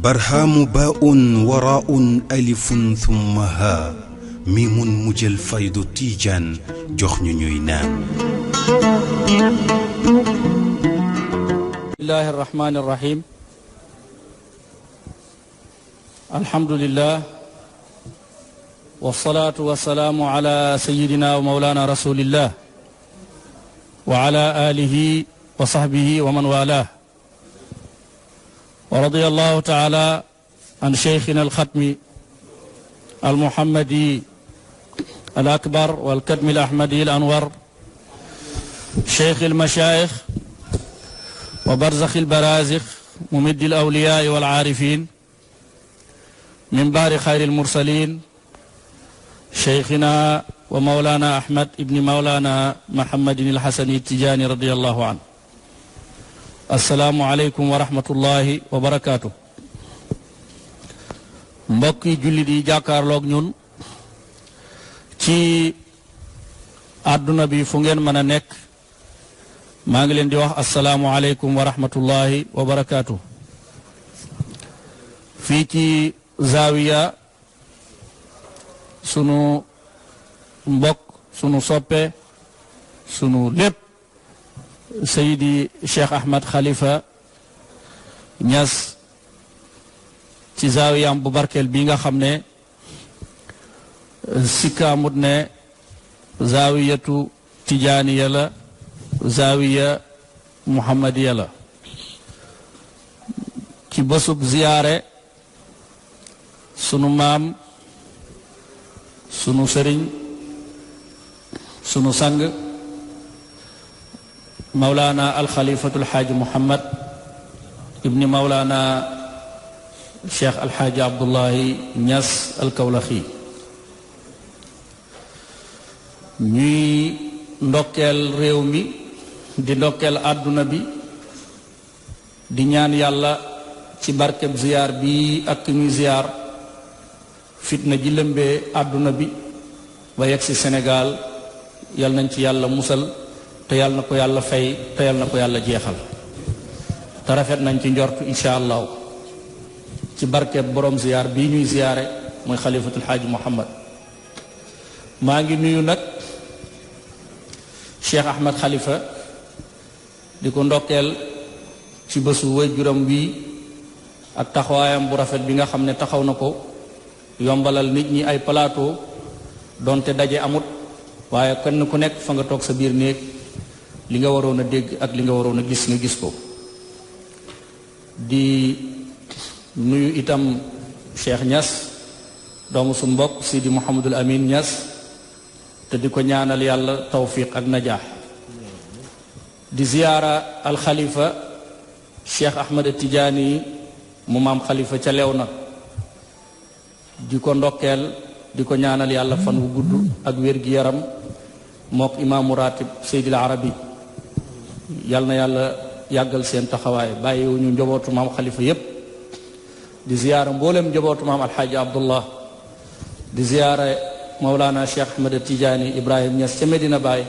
برهام باء وراء ألف ثم ها ميم مجل فيض تيجان جخن نينان. بسم الله الرحمن الرحيم. الحمد لله والصلاة والسلام على سيدنا ومولانا رسول الله وعلى آله وصحبه ومن والاه، ورضي الله تعالى عن شيخنا الختم المحمدي الأكبر والكتم الأحمدي الأنور، شيخ المشايخ وبرزخ البرازخ، ممد الأولياء والعارفين، من بار خير المرسلين، شيخنا ومولانا أحمد ابن مولانا محمد الحسني التجاني رضي الله عنه. السلام عليكم ورحمة الله وبركاته. mbokki jullit yi jàkkaarloog ñun ci àdduna bi fu ngeen mën a nekk, maa ngi leen di wax assalaamu aleykum wa rahmatullahi wa barakaatu. fii ci Zawiya sunu mbokk, sunu soppe, sunu lépp Seydi Cheikh Ahmad Khalifa Niass ci Zawiyam bu barkeel bi nga xam ne sikkaamut ne zawiyatu tijaaniya la, zawiya muhammadiya la, ci bésub ziyaare sunu maam, sunu sëriñ, sunu sang Mawlana alxalifatul xaaji Muhammad ibni Mawlana Cheikh Alxaaji Abdullahi Niass Alkawlaxi. ñuy ndokkeel réew mi, di ndokkeel àdduna bi, di ñaan yàlla ci barkeb ziyaar bi ak ñuy ziyaar fitna ji lëmbee àdduna bi ba yegg ci Sénégal, yal nañ ci yàlla musal, te yal na ko yàlla fay, te yal na ko yàlla jeexal, te rafet nañ ci njortu incha allahu ci barkeb borom ziyaar bii ñuy ziyaare mooy xalifatul xaaji Muhammad. maa ngi nuyu nag Cheikh Ahmad Khalifa di ko ndokkeel ci bésu waajuram bii ak taxawaayam bu rafet bi nga xam ne taxaw na ko, yombalal nit ñi ay plateau donte daje amut, waaye kenn ku nekk fa nga toog sa biir néeg li nga waroon a dégg ak li nga waroon a gis nga gis ko. di nuyu itam Cheikh Niass, doomu su mbokk Sidi Mouhamadul Amin Niass, te di ko ñaanal yàlla tawfiq ak najaax. di ziyaara alxalifa Cheikh Ahmad Tijaani mu maam xalifa ca Léona, di ko ndokkeel, di ko ñaanal yàlla fan wu gudd ak wér-gi-yaram, mook imaamu ratib Seydil Arabi, yal na yàlla yàggal seen taxawaay, bàyyiwuñu njobootu maam xalifa yépp. di ziyaara mboolem njobootu maam alxaaji Abdullah, di ziyaara Mawlana Cheikh Ahmad Tijaani Ibrahim Niass ca Medina Baye,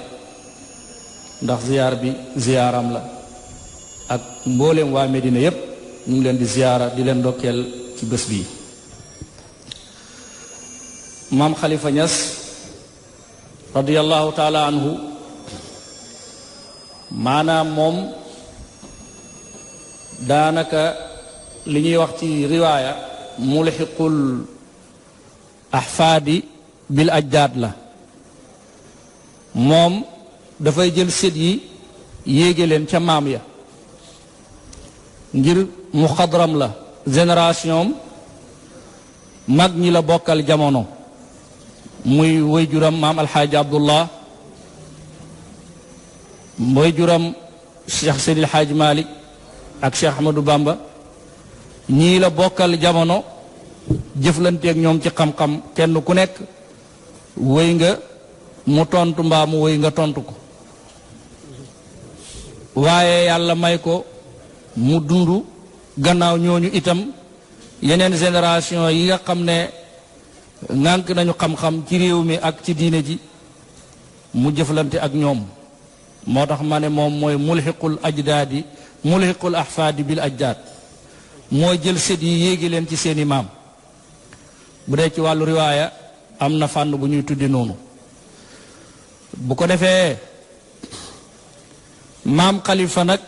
ndax ziyaar bi ziyaaram la, ak mboolem waa Medina yépp ñu ngi leen di ziyaara, di leen ndokkeel ci bés bii. maam Khalifa Niass radiyallahu taala anhu, maanaam moom daanaka li ñuy wax ci riwaaya mulxiqul ahfaadi bil ajdaad la. moom dafay jël sët yi yéege leen ca maam ya, ngir muxadram la, génération mag ñi la bokkal jamono, muy waajuram maam alxaaji Abdullah, waajuram Cheikh Seydil Xaaji Malik ak Cheikh Ahmadou Bamba, ñii la bokkal jamono, jëflanteeg ñoom ci xam-xam, kenn ku nekk wéy nga mu tontu mbaa mu wéy nga tontu ko. waaye yàlla may ko mu dund gannaaw ñooñu itam yeneen génération yi nga xam ne ŋànk nañu xam-xam ci réew mi ak ci diine ji mu jëflante ak ñoom moo tax ma ne moom mooy mulxiqul ajdaadi mulxiqul ahfaadi bil ajdaad mooy jël sët yi yéegi leen ci seeni maam. bu dee ci wàllu riwaaya am na fànn bu ñuy tuddi noonu. bu ko defee maam Khalifa nag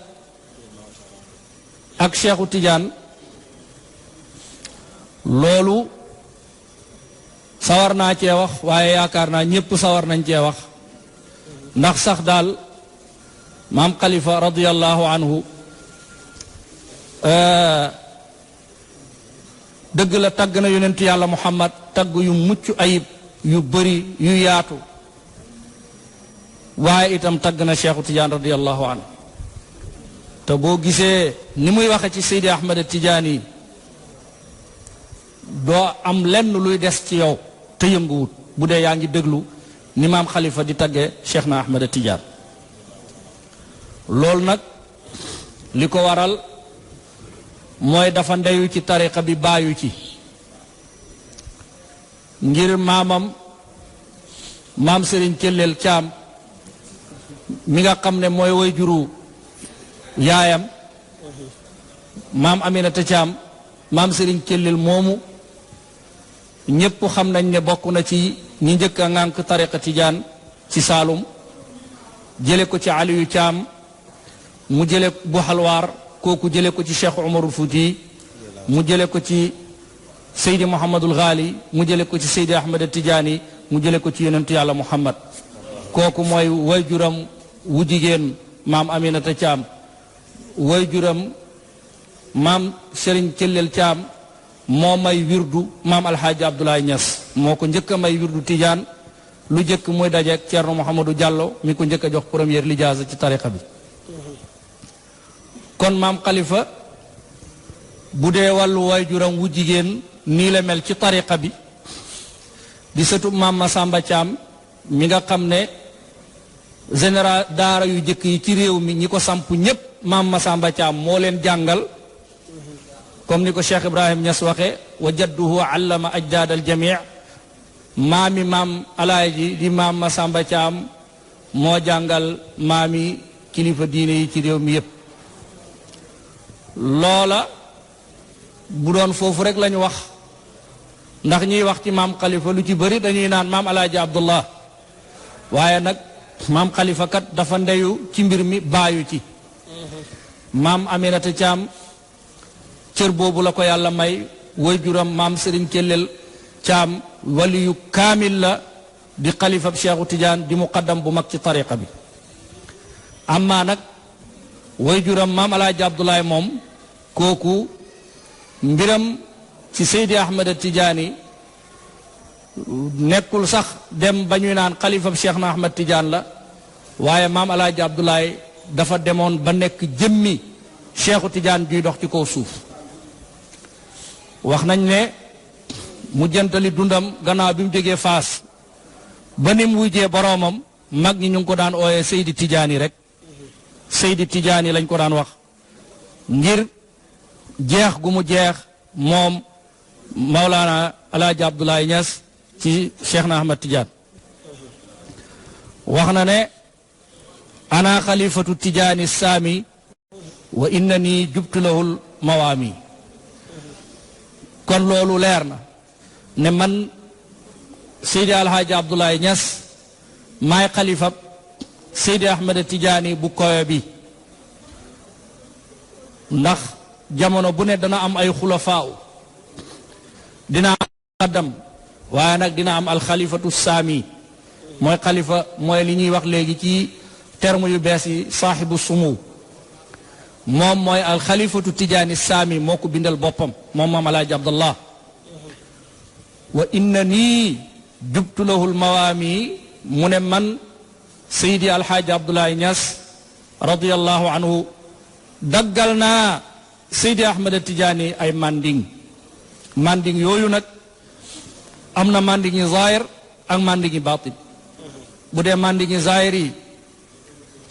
ak Cheikhu Tidiane loolu sawar naa cee wax waaye yaakaar naa ñépp sawar nañ cee wax ndax sax daal maam Khalifa radiyallahu anhu dëgg la tagg na yonentu yàlla Muhammad tagg yu mucc ayib yu bëri yu yaatu waaye itam tagg na Cheikhu Tidiane radiyallahu anhu te boo gisee ni muy waxe ci Seydi Ahmed Tidiane yi doo am lenn luy des ci yow te yënguwut bu dee yaa ngi déglu ni maam Khalifa di tagge Cheikh na Ahmed Tidiane. loolu nag li ko waral mooy dafa ndeyu ci tariqa bi baayu ci ngir maamam maam Serigne Kellel Thiam mi nga xam ne mooy way juru yaayam maam Aminata Thiam maam Serigne Kellel moomu ñépp xam nañ ne bokk na ci ñi njëkk a ŋànk tariqa Tijaan ci Saalum jële ko ci Aliyu Thiam mu jële bu Halwaar kooku jële ko ci Cheikh Umarul Fuuti mu jële ko ci Seydi Muhammadul Ghali mu jële ko ci Seydi Ahmed Tidiane mu jële ko ci yonentu yàlla Muhammad kooku mooy wayjuram wu jigéen maam Aminata Thiam wayjuram maam Serigne Kellel Thiam moo may wirdu maam Alxaaji Abdoulaye Niass moo ko njëkk a may wirdu Tidiane lu njëkk muy dajeek Ceerno Mouhamadou Diallo mi ko njëkk a jox première lijaasa ci tariqa bi. kon maam Khalifa bu dee wàllu wayjuram wu jigéen nii la mel ci tariqa bi di sëtu maam Masamba Thiam mi nga xam ne général daara yu jëkk yi ci réew mi ñi ko samp ñépp maam Masamba Thiam moo leen jàngal comme ni ko Cheikh Ibrahim Niass waxe wa jadduhu allama ajdaad al jamii maami maam alaaji di maam Masamba Thiam moo jàngal maami kilifa diine yi ci réew mi yépp loola bu doon foofu rek lañu wax ndax ñuy wax ci maam Khalifa lu ci bëri dañuy naan maam alaaji Abdullah waaye nag maam Khalifa kat dafa ndeyu ci mbir mi baayu ci maam Aminata Thiam cër boobu la ko yàlla may waajuram maam Serigne Kellel Thiam waliyu kaamil la di xalifa Cheikhu Tidiane di muqaddam bu mag ci tariqa bi amma nag waajuram maam alaaji Abdoulaye moom kooku mbiram ci Seydi Ahmed Tidiane nekkul sax dem ba ñuy naan xalifa Cheikh na Ahmed Tidiane la waaye maam alaaji Abdoulaye dafa demoon ba nekk jëmmi Cheikhu Tidiane juy dox ci kaw suuf wax nañ ne mu jëntali dundam gannaaw bi mu jógee Faas ba ni mu wujjee boroomam mag ñi ñu ngi ko daan ooyee Seydi Tidiane rek Seydi Tidiane lañ ko daan wax ngir jeex gu mu jeex moom Maulana Alaaji Abdoulaye Niass ci Cheikh na Ahmed Tidiane wax na ne ana xalifatu Tidiane saami wa innani jubtu lahul mawaami kon loolu leer na ne man Seydi Alhaaji Abdoulaye Niass maay xalifa Seydi Ahmed Tidiane bu kowe bi ndax jamono bu ne dana am ay xulafaaw dina am xaddam waaye nag dina am alxalifatu saami mooy xalifa mooy li ñuy wax léegi ci terme yu bees yi saaxibu sumu moom mooy alxalifatu Tidiane saami moo ko bindal boppam moom maam Alaaji Abdallah wa inna nii jubtu lahul mawaami mu ne man Seydi Alxaaji Abdoulaye Niass radiyallahu anhu daggal naa Seydi Ahmed Tidiane ay manding yooyu nag am na manding yi zaahir ak manding yi baatin bu dee manding yi zaahir yi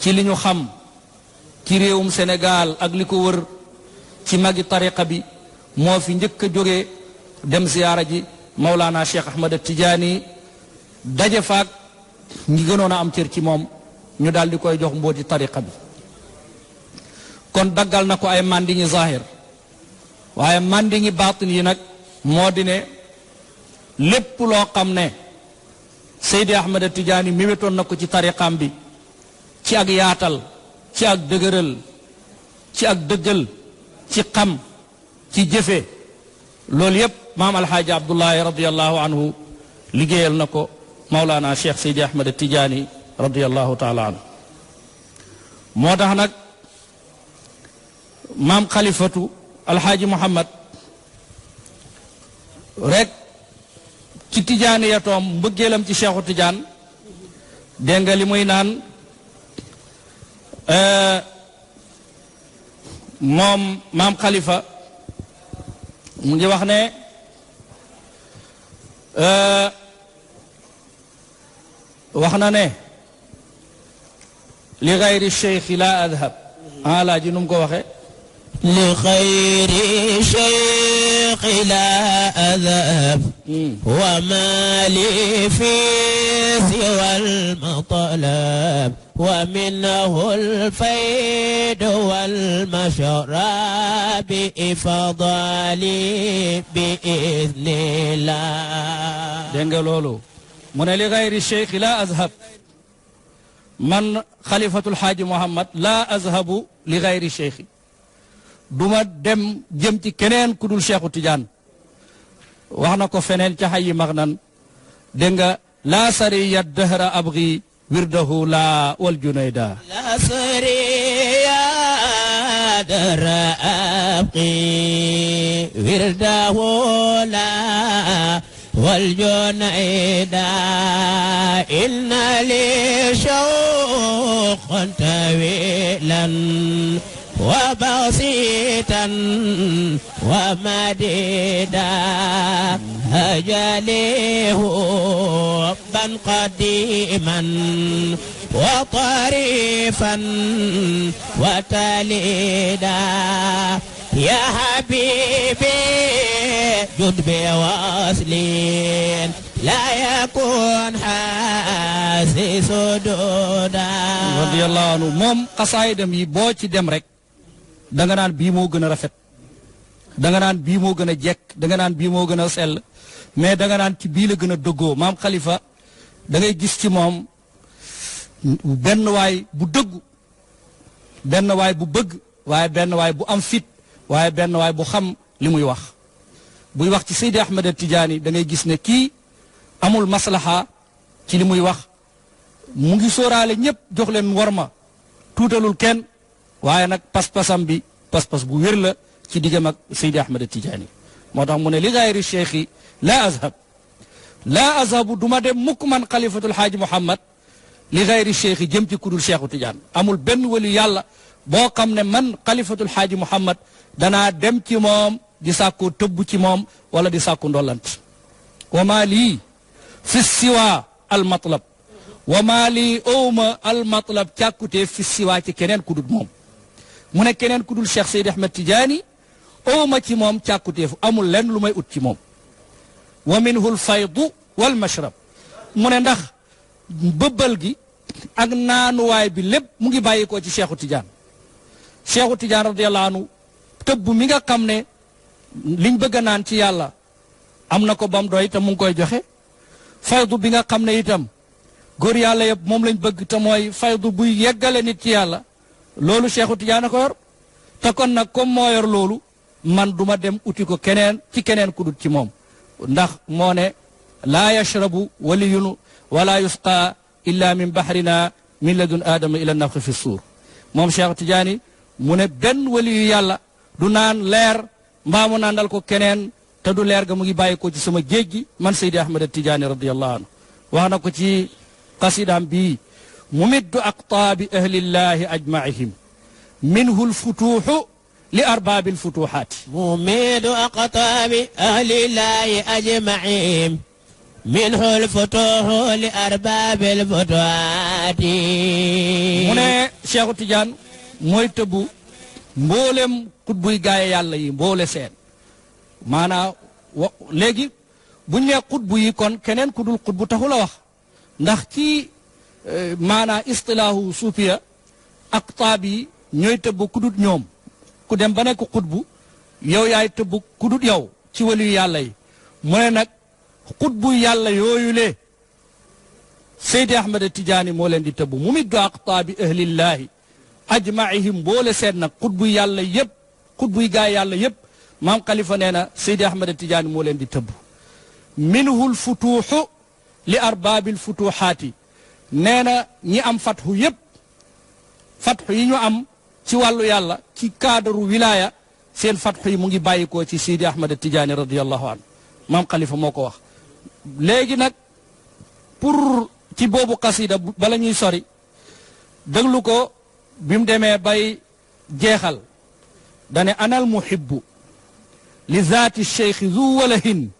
ci li ñu xam ci réewum Sénégal ak li ko wër ci magi tariqa bi moo fi njëkk a jógee dem ziyaara ji Mawlana Cheikh Ahmed Tidiane daje faak ñi gënoon a am cër ci moom ñu daal di koy jox mbooti tariqa bi kon daggal na ko ay mandingi zahir waaye mandingi baatin yi nag moo di ne lépp loo xam ne Seydi Ahmad Tijaani miwetoon na ko ci tariqam bi ci ak yaatal ci ak dëgëral ci ak dëggal ci xam ci jëfe loolu yépp maam alxaaji Abdullahi radiallahu anhu liggéeyal na ko Mawlana Cheikh Seydi Ahmad Tijaani radiallahu taala anhu moo tax nag maam xalifatu alxaaji Muhammad rek ci tijaani yatoom mbëggeelam ci Cheikhu Tijaan dégg nga li muy naan moom maam xalifa mu ngi wax ne wax na ne li gayri cheikh la adhab laa ji nu mu ko waxe li gayri cheikh la adhab wa ma li fi siwa al-matlab wa minhu al-fayd wal-mashrab bi ifdali bi idhnillah. dégg nga loolu mu ne li gayri cheikh la azhab man xalifatul xaaji Muhammad la azhabu li gayri cheikh duma dem jëm ci keneen ku dul Cheikhu Tijaan wax na ko feneen ca xayi max nan dégg nga laa sariya dahra abgi wirdahu la wal junayda la sariya dahra abgi wirdahu la wal junayda inna li shawqan tawilan وبسيطا ومديدا أجليه حبا قديما وطريفا وتليدا يا حبيبي جد بوصلين لا يكون حاسس دودا رضي الله عنه moom xasaayidam yi boo ci dem rek danga naan bii moo gën a rafet danga naan bii moo gën a jekk danga naan bii moo gën a sell mais danga naan ci bii la gën a dëggoo maam xalifa da ngay gis ci moom benn waay bu dëggu benn waay bu bëgg waaye benn waay bu am fit waaye benn waay bu xam li muy wax buy wax ci Seydi Ahmad Tijaani da ngay gis ne kii amul maslaha ci li muy wax mu ngi sóoraale ñëpp jox leen worma tuutalul kenn waaye nag pas-pasam bi pas-pas bu wér la ci diggam ak Seydi Ahmad Tijaani moo tax mu ne li gayri cheikh yi laa azhabu duma dem mukk man xalifatul xaaji Muhammad li gayri cheikh yi jëm ci kudul Cheikhu Tijaan amul benn wali yàlla boo xam ne man xalifatul xaaji Muhammad danaa dem ci moom di sàkku tëbb ci moom wala di sàkku ndollant wa maa lii fi siwa al matlab wa maa lii owma al matlab càkkutee fi siwa ci keneen ku dul moom mu ne keneen ku dul Cheikh Seydi Ahmad Tijaani owma ci moom càkkuteefu amul lenn lu may ut ci moom wa minhu l faydu wal mashrab mu ne ndax bëbbal gi ak naanuwaay bi lépp mu ngi bàyyi ko ci Cheikhu Tijaan Cheikhu Tijaan radiyallahu anhu tëbb mi nga xam ne liñ bëgg a naan ci yàlla am na ko bam doy te mu ngi koy joxe faydu bi nga xam ne itam góor yàlla yëpp moom lañ bëgg te mooy faydu buy yeggale nit ci yàlla loolu Cheikhu Tijaan a ko yor te kon nag comme moo yor loolu man duma dem uti ko keneen ci keneen ku dut ci moom ndax moo ne laa yashrabu waliyun wala yusqa illa min bahrina min ladun aadama ila nafxi fi suur moom Cheikhu Tijaani mu ne benn waliyu yàlla du naan leer mbaa mu naandal ko keneen te du leer ga mu ngi bàyyi ko ci sama géej gi man Seydi Ahmad Tijaani radiyallahu anhu wax na ko ci qasidaam bii mumiddu aqtaabi ahlillahi ajmaihim minhu lfutuuxu li arbaabi lfutuuxaati مميد أقطاب أهل الله أجمعين منه الفتوح لأرباب الفتوحات mu ne Cheikhu Tijaan mooy tëbbu mboolem xutbuy gaaye yàlla yi mboole seen maanaa léegi buñ nee xutbu yi kon keneen ku dul xutbu taxu la wax ndax ci maanaa istilaahu suufiya aqtaab yi ñooy tëbb ku dut ñoom ku dem ba nekk xutbu yow yaay tëbb ku dut yow ci waliyu yàlla yi mu ne nag xutbu yàlla yooyu le Seydi Ahmad Tijaani moo leen di tëbb mu middu aqtaabi ahlillaahi ajmaihim boole seet nag xutbu yàlla yëpp xutbuy gaay yàlla yëpp maam Khalifa nee na Seydi Ahmad Tijaani moo leen di tëbb minhul futuuxu li arbaabil futuuxaati nee na ñi am fatxu yëpp fatxu yi ñu am ci wàllu yàlla ci cadre wilaya seen fatxu yi mu ngi bàyyikoo ci Seydi Ahmad Tijaani radiyallahu anhu maam Khalifa moo ko wax léegi nag pour ci boobu xasida bala ñuy sori déglu ko bi mu demee bay jeexal dane anal muhibbu li zaati cheikhi zu walahin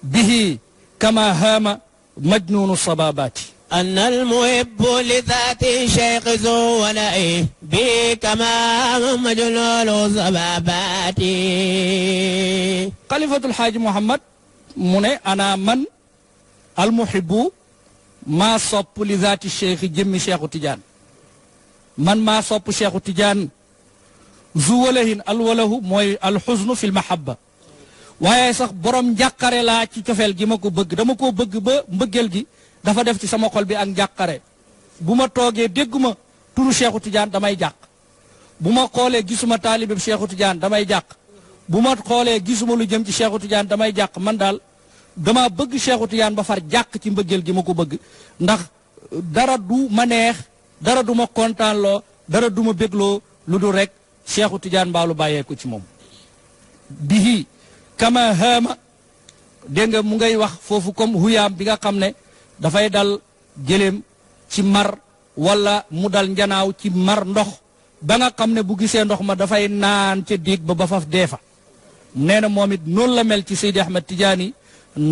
bihi kama haama majnunu sababaati أنا المحب لذات شيخ ذو ولئه بي كما مجنون صباباتي خليفة الحاج محمد من أنا من المحب ما صب لذات الشيخ جمي شيخ تجان من ما صب شيخ تجان ذو وله الوله موي الحزن في المحبة waaye sax borom njàqare laa ci cofeel gi ma ko bëgg dama koo bëgg ba mbëggeel gi dafa def ci sama xol bi ak njàqare bu ma toogee dégguma turu Cheikhu Tidiane damay jàq bu ma xoolee gisuma taalibeb Cheikhu Tidiane damay jàq bu ma xoolee gisuma lu jëm ci Cheikhu Tidiane damay jàq man daal dama bëgg Cheikhu Tidiane ba far jàq ci mbëggeel gi ma ko bëgg ndax dara du ma neex dara du ma kontaanloo dara du ma bégloo lu dul rek Cheikhu Tidiane mbaalu bàyyee ko ci moom bihi kama haama dégg nga mu ngay wax foofu comme huyaam bi nga xam ne dafay dal gëléem ci mar wala mu dal njanaaw ci mar ndox ba nga xam ne bu gisee ndox ma dafay naan ca déeg ba faf dee fa nee na moom it noonu la mel ci Seydi Ahmad Tidiane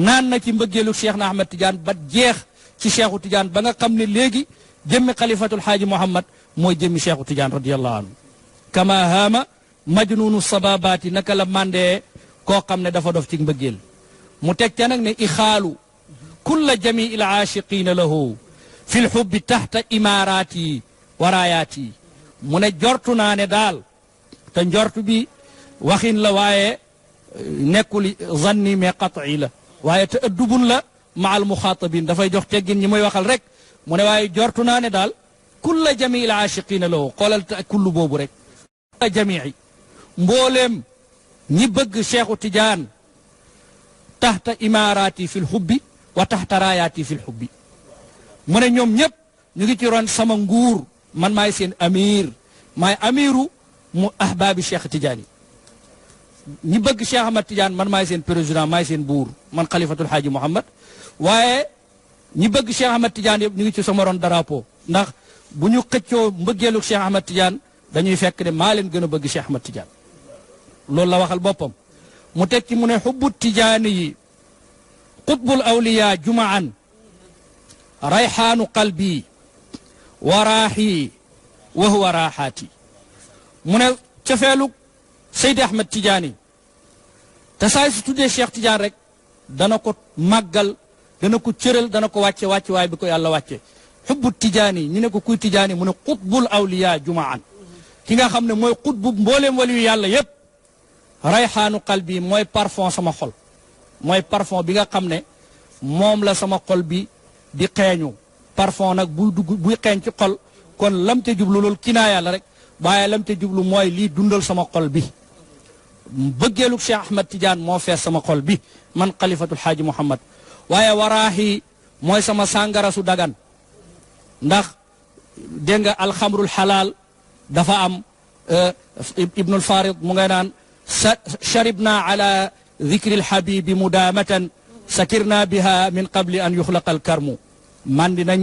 naan na ci mbëggeelu Cheikh na Ahmad Tidiane ba jeex ci Cheikhu Tidiane ba nga xam ne léegi jëmmi xalifatul xaaji Muhammad mooy jëmmi Cheikhu Tidiane radiyallahu anhu kama haama majnunu sababaati naka la mandee koo xam ne dafa dof ci mbëggeel mu teg ca nag ne ixaalu kulla jamii il aashiqiina lahu fi lxubbi taxta imaaraati wa raayaati mu ne jortu naa ne daal te njortu bi waxin la waaye nekkul zanni mais qat'i la waaye te addubun la ma al muxaatabin dafay jox teggin ñi muy waxal rek mu ne waaye jortu naa ne daal kulla jamii il aashiqiina lahu xoolal te kullu boobu rek kulla jamii mbooleem ñi bëgg Cheikhu Tidiane taxta imaaraati fi lxubbi wa taxta raayaati fi lxubbi mu ne ñoom ñëpp ñu ngi ci ron sama nguur man maay seen amir maay amiru mu ahbaabi Cheikh Tidiane ñi bëgg Cheikh Ahmad Tidiane man maay seen président maay seen buur man xalifatul xaaji Muhammad waaye ñi bëgg Cheikh Ahmad Tidiane yëpp ñu ngi ci sama ron drapeau ndax bu ñu xëccoo mbëggeelu Cheikh Ahmad Tidiane dañuy fekk ne maa leen gën a bëgg Cheikh Ahmad Tidiane loolu la waxal boppam mu tekki mu ne xubbu tijaani yi qutbul awliya jumaan rayxaanu qalbi wa raaxi wa huwa raaxaati mu ne cofeelu Seydi Ahmad Tidiane te saay su tuddee Cheikh Tidiane rek dana ko màggal dana ko cëral dana ko wàcce wàcce waaye bi ko yàlla wàcce xubbu tijaani ñu ne ko kuy tijaani mu ne qutbul awliya jumaan ki nga xam ne mooy qutbu mbooleem waliyu yàlla yépp rayxaanu qalbi mooy parfum sama xol mooy parfum bi nga xam ne moom la sama xol bi di xeeñu parfum nag buy dugg buy xeeñ ci xol kon lam te jublu loolu kinaaya la rek waaye lam te jublu mooy lii dundal sama xol bi bëggeelug Cheikh Ahmad Tidiane moo fees sama xol bi man xalifatul xaaji Muhammad waaye waraaxi mooy sama sàngara su dagan ndax dégg nga alxamrul xalaal dafa am ibnul farid mu ngay naan sharibna ala dikri alxabibi mudaamatan sakirna biha min qabli an yuxlaqa alkarmu mandi nañ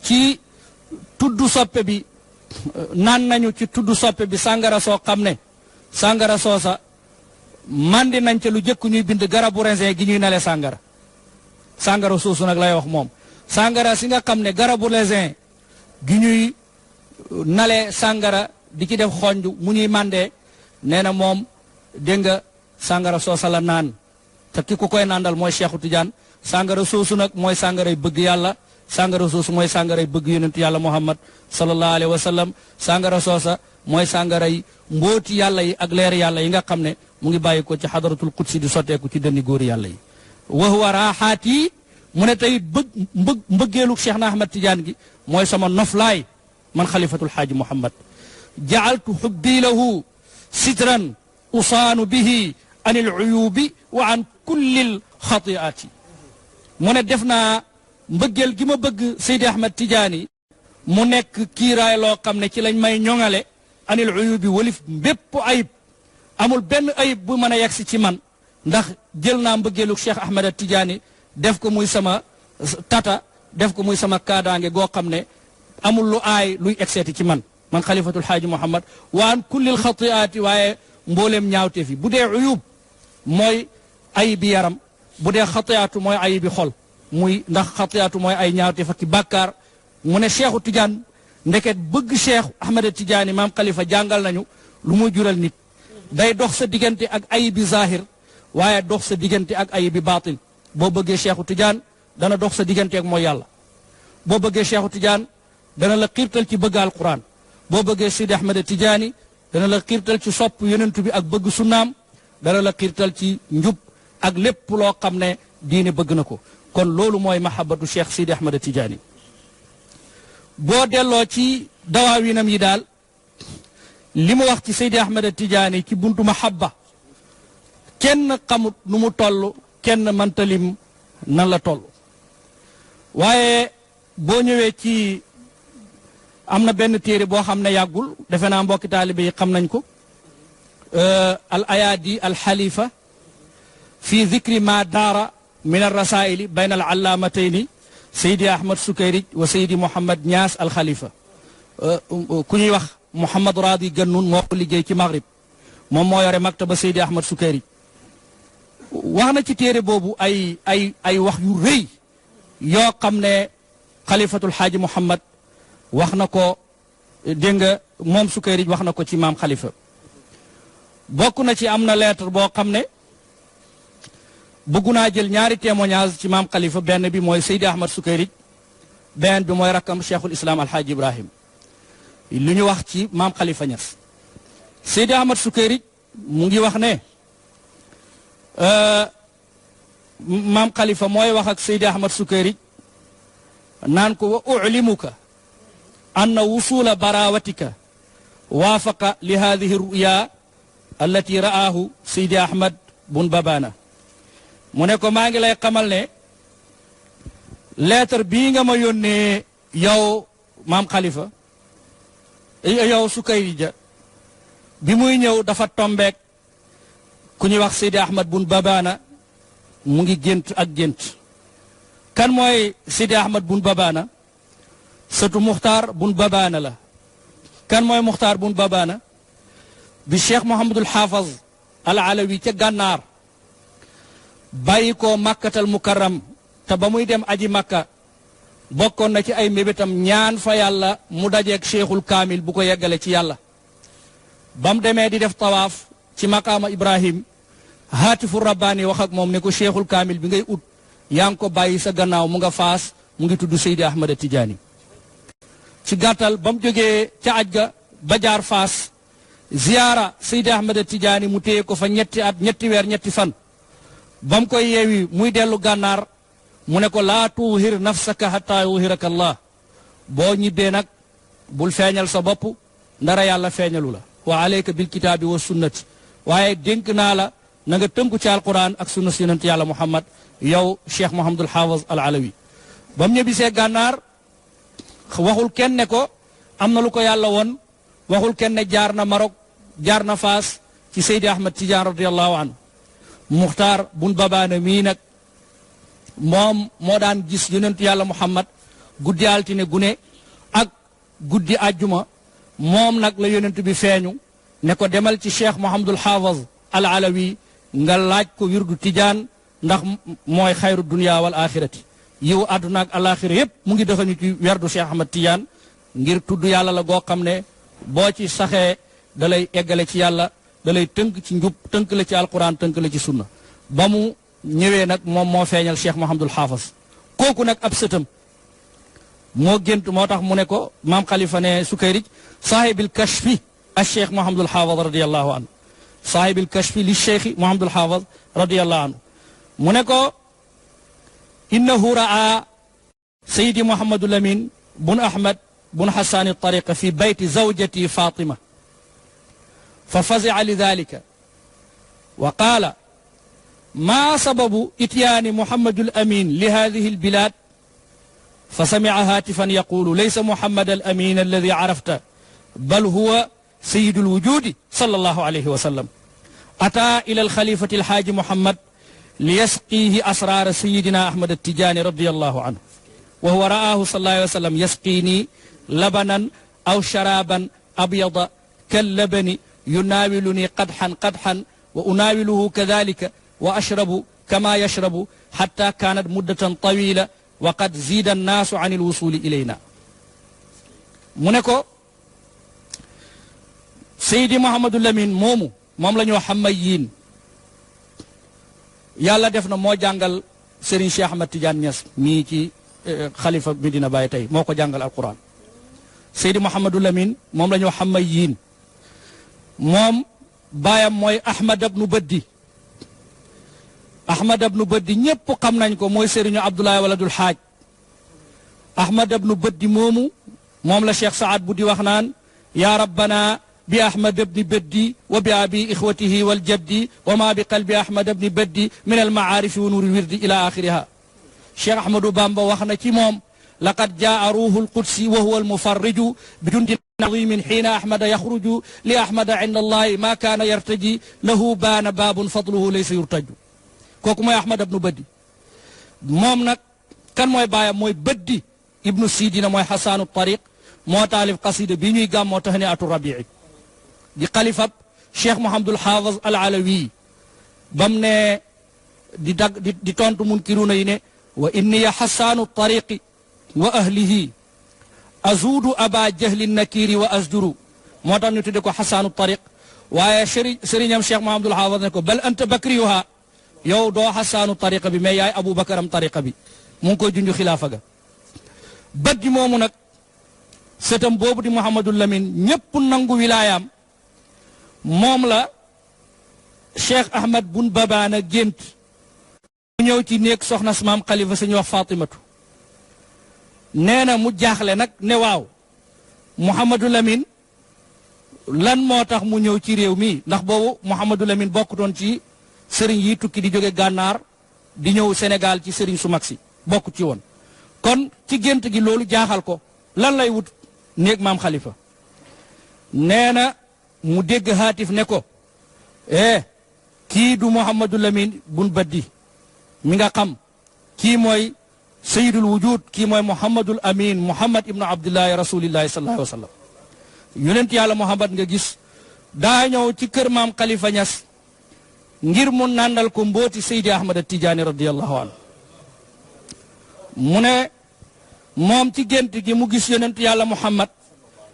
ci tudd soppe bi naan nañu ci tudd soppe bi sàngara soo xam ne sàngara soosa mandi nañ ca lu jëkk ñuy bind garabu raisin gi ñuy nale sàngara sàngara soosu nag lay wax moom sàngara si nga xam ne garabu raisin gi ñuy nale sàngara di ci def xonj mu ñuy mandee nee na moom dégg nga sàngara soosa la naan te ki ku koy nandal mooy Cheikhu Tidiane sàngara soosu nag mooy sàngaray bëgg yàlla sàngara soosu mooy sàngaray bëgg yonentu yàlla muhammad sallallahu alayhi wa sallam sàngara soosa mooy sàngaray mbóoti yàlla yi ak leer yàlla yi nga xam ne mu ngi bàyyi ko ci xadaratul qudsi di sotteeku ci dënni góori yàlla yi wa huwa raaxaati mu ne tey mbëggeelu Cheikh na Ahmad Tidiane gi mooy sama noflaay man xalifatul xaaji muhammad jaaltu xubbi lahu sitran usaanu bihi an il uyubi wa an kullil xatiaati mu ne def naa mbëggeel gi ma bëgg Seydi Ahmad Tidiane mu nekk kiiraay loo xam ne ci lañ may ñoŋale anil uyubi walif bépp ayib amul benn ayib bu mën a yegsi ci man ndax jël naa mbëggeelu Cheikh Ahmad Tidiane def ko muy sama tata def ko muy sama kaadaange goo xam ne amul lu aay luy egseeti ci man xalifatul xaaji muhammad wa an kullil xatiaati waaye mbooleem ñaawteef yi bu dee uyub mooy ayibi yaram bu dee xatiaatu mooy ayibi xol muy ndax xatiaatu mooy ay ñaawteef ak bàkkaar mu ne Cheikhu Tidiane ndeket bëgg Cheikh Ahmad Tidiane maam xalifa jàngal nañu lu muy jural nit day dox sa diggante ak ayibi zahir waaye dox sa diggante ak ayibi baatin boo bëggee Cheikhu Tidiane dana dox sa diggante ak mooy yàlla boo bëggee Cheikhu Tidiane dana la xiirtal ci bëgg alquran boo bëggee Sidi Ahmad Tidiane dana la xiirtal ci sopp yonent bi ak bëgg sunnaam dana la xiirtal ci njub ak lépp loo xam ne diine bëgg na ko kon loolu mooy mahabbatu Cheikh Sidi Ahmad Tidiane boo delloo ci dawaawinam yi daal li mu wax ci Seydi Ahmad Tidiane ci buntu mahabba kenn xamut nu mu toll kenn mantalim nan la toll waaye boo ñëwee ci am na benn téere boo xam ne yàggul defe naa mbokki taalibe yi xam nañ ko al ayaadi al xalifa fi dicri ma daara min al rasaili bayna al allaamatayni Seydi Ahmad Sukayrij wa Seydi Mouhamad Niass al Khalifa ku ñuy wax Mouhamad Radi Gannoun moo ko liggéey ci Maghrib moom moo yore maktaba Seydi Ahmad Sukayrij wax na ci téere boobu ay wax yu rëy yoo xam ne xalifatul xaaji Mouhamad wax na ko dégg nga moom Sukayrij wax na ko ci maam Khalifa bokk na ci am na lettre boo xam ne bëggu naa jël ñaari témoignage ci maam Khalifa benn bi mooy Seydi Ahmad Sukayrij benn bi mooy rakkam cheikhul islam alhaaji Ibrahim lu ñu wax ci maam Khalifa Niass Seydi Ahmad Sukayrij mu ngi wax ne maam Khalifa mooy wax ak Seydi Ahmad Sukayrij naan ko wa ulimuka anna wusula barawatika waafaqa li hadihi ruya allati ra'aahu Seydi Ahmad bun Babana mu ne ko maa ngi lay xamal ne lettre bii nga ma yónnee yow maam Khalifa yow Sukayrij bi muy ñëw dafa tombeek ku ñuy wax Seydi Ahmad bun Babana mu ngi gént ak gént kan mooy Seydi Ahmad bun Babana sëtu Muxtaar bun Babana la kan mooy Muxtaar bun Babana bi Cheikh Mouhamadul Haafaz al Alawi ca gànnaar bàyyi ko Makkatal Mukarram te ba muy dem aji Makka bokkoon na ci ay mébétam ñaan fa yàlla mu dajeeg Cheikhul Kaamil bu ko yeggale ci yàlla ba mu demee di def tawaaf ci maqaama Ibrahim haatifu rabbaani wax ak moom ne ko Cheikhul Kaamil bi ngay ut yaa ngi ko bàyyi sa gannaaw mu nga faas mu ngi tudd Seydi Ahmad Tidiane ci gàttal ba mu jógee ca aj ga ba jaar faas ziyaara Seydi Ahmad Tidiane mu téye ko fa ñetti at ñetti weer ñetti fan ba mu koy yeewi muy dellu gànnaar mu ne ko laa tuuhir nafsaka hatta yuhiraka Allah boo ñibbee nag bul feeñal sa bopp ndara yàlla feeñalu la wa alayka bil kitaabi wa sunnati waaye dénk naa la na nga tënku ci alquran ak sunna si yonent yàlla Muhammad yow Cheikh Mouhamadul Haafaz al Alawi ba mu ñibbisee gànnaar waxul kenn ne ko am na lu ko yàlla woon waxul kenn ne jaar na Maroc jaar na Faas ci Seydi Ahmad Tidiane radiallahu anhu Muxtaar bun Babana mii nag moom moo daan gis yonentu yàlla Muhammad guddi altine gune ak guddi àjjuma moom nag la yonentu bi feeñu ne ko demal ci Cheikh Mouhamadul Haafaz al Alawi nga laaj ko wirdu Tijaan ndax mooy xayru dunya wal axirati yiw àdduna ak alaxira yépp mu ngi dëxañu ci werdu Cheikh Ahmad Tidiane ngir tudd yàlla la goo xam ne boo ci saxee da lay eggale ci yàlla da lay tënk ci njub tënk la ci alquran tënk la ci sunna ba mu ñëwee nag moom moo feeñal Cheikh Mouhamadul Haafaz kooku nag ab sëtam moo gént moo tax mu ne ko maam Khalifa ne Sukayrij saahibil kashfi al cheikh Mouhamadul Haafaz radiyallahu anhu saahibil kashfi li cheikh Mouhamadul Haafaz radiyallahu anhu mu ne ko innahu raa sayidi Mouhamadul Amin bun Ahmad bun Hassan at-Tariqa fi bayti zawjati Fatima fa fazi'a li dhalika wa qaala ما سبب إتيان محمد الأمين لهذه البلاد فسمع هاتفا يقول ليس محمد الأمين الذي عرفت بل هو سيد الوجود صلى الله عليه وسلم أتى إلى الخليفة الحاج محمد ليسقيه أسرار سيدنا أحمد التجاني رضي الله عنه وهو رآه صلى الله عليه وسلم يسقيني لبنا أو شرابا أبيض كاللبن يناولني قدحا قدحا وأناوله كذلك وأشرب كما يشرب حتى كانت مدة طويلة وقد زيد الناس عن الوصول إلينا منكو سيدي محمد اللمين مومو موم لا نيو حميين يالا دفنا مو جانغال سيرين شيخ احمد تيجان نياس مي تي خليفه مدينه باي تاي موكو جانغال القران سيدي محمد اللمين موم لا نيو حميين موم بايام موي احمد بن بدي Ahmad ibnu Baddi ñépp xam nañ ko mooy sëriñu Abdoulaye waladul Haaj Ahmad ibnu Baddi moomu moom la Cheikh Saad bu di wax naan yaa rabbana bi Ahmad ibni Baddi wa bi abi ixwatihi wal jaddi wa ma bi qalbi Ahmad ibni Baddi min al maarifi wa nuuri wirdi ila axiriha Cheikh Ahmadou Bamba wax na ci moom laqad jaa ruuhul qudsi wa huwa al mufarriju bi jundi عظيم حين أحمد يخرج لأحمد عند الله ما كان يرتجي له بان باب فضله ليس يرتج kooku mooy Ahmad ibnu Baddi moom nag kan mooy baayam mooy Baddi ibnu Sidina mooy Xasaanu Tariq moo taalif qasida bi ñuy gàmmoo tahniatu rabii di xalifab Cheikh Mouhamadul Haafaz al Alawi bam ne di tontu munkiruna yi ne wa inniya Xasaanu Tariqi wa ahlihi azuudu aba jahli nakiri wa asduru moo tax ñu tudde ko Xasaanu Tariq waaye sëriñam Cheikh Mouhamadul Haafaz ne ko bal anta bakriyuha yow doo xasaanu tariqa bi mais yaay abubakaram tariqa bi mu ngi koy junj xilaafa ga Baddi moomu nag sëtam boobu di Mouhamadul Lamine ñépp nangu wilaayaam moom la Cheikh Ahmad bun Babaana gént mu ñëw ci néeg soxna si maam Khalifa suñu wax Fatimatu nee na mu jaaxle nag ne waaw Mouhamadul Lamine lan moo tax mu ñëw ci réew mi ndax boobu Mouhamadul Lamine bokkutoon ci sëriñ yi tukki di jóge gànnaar di ñëw Sénégal ci sëriñ su mag si bokk ci woon kon ci gént gi loolu jaaxal ko lan lay wut néeg maam Khalifa nee na mu dégg haatif ne ko kii du Mouhamadul Lamine bun Baddi mi nga xam kii mooy sayidul wujud kii mooy Mouhamadul Amin Mouhamad ibnu Abdillahi rasulillahi sallallahu alayhi wa sallam yonent yàlla Mouhamad nga gis daa ñëw ci kër maam Khalifa Niass ngir mu nàndal ko mbooti Seydi Ahmad Tijaani radiyallahu anhu mu ne moom ci gént gi mu gis yonent yàlla Muhammad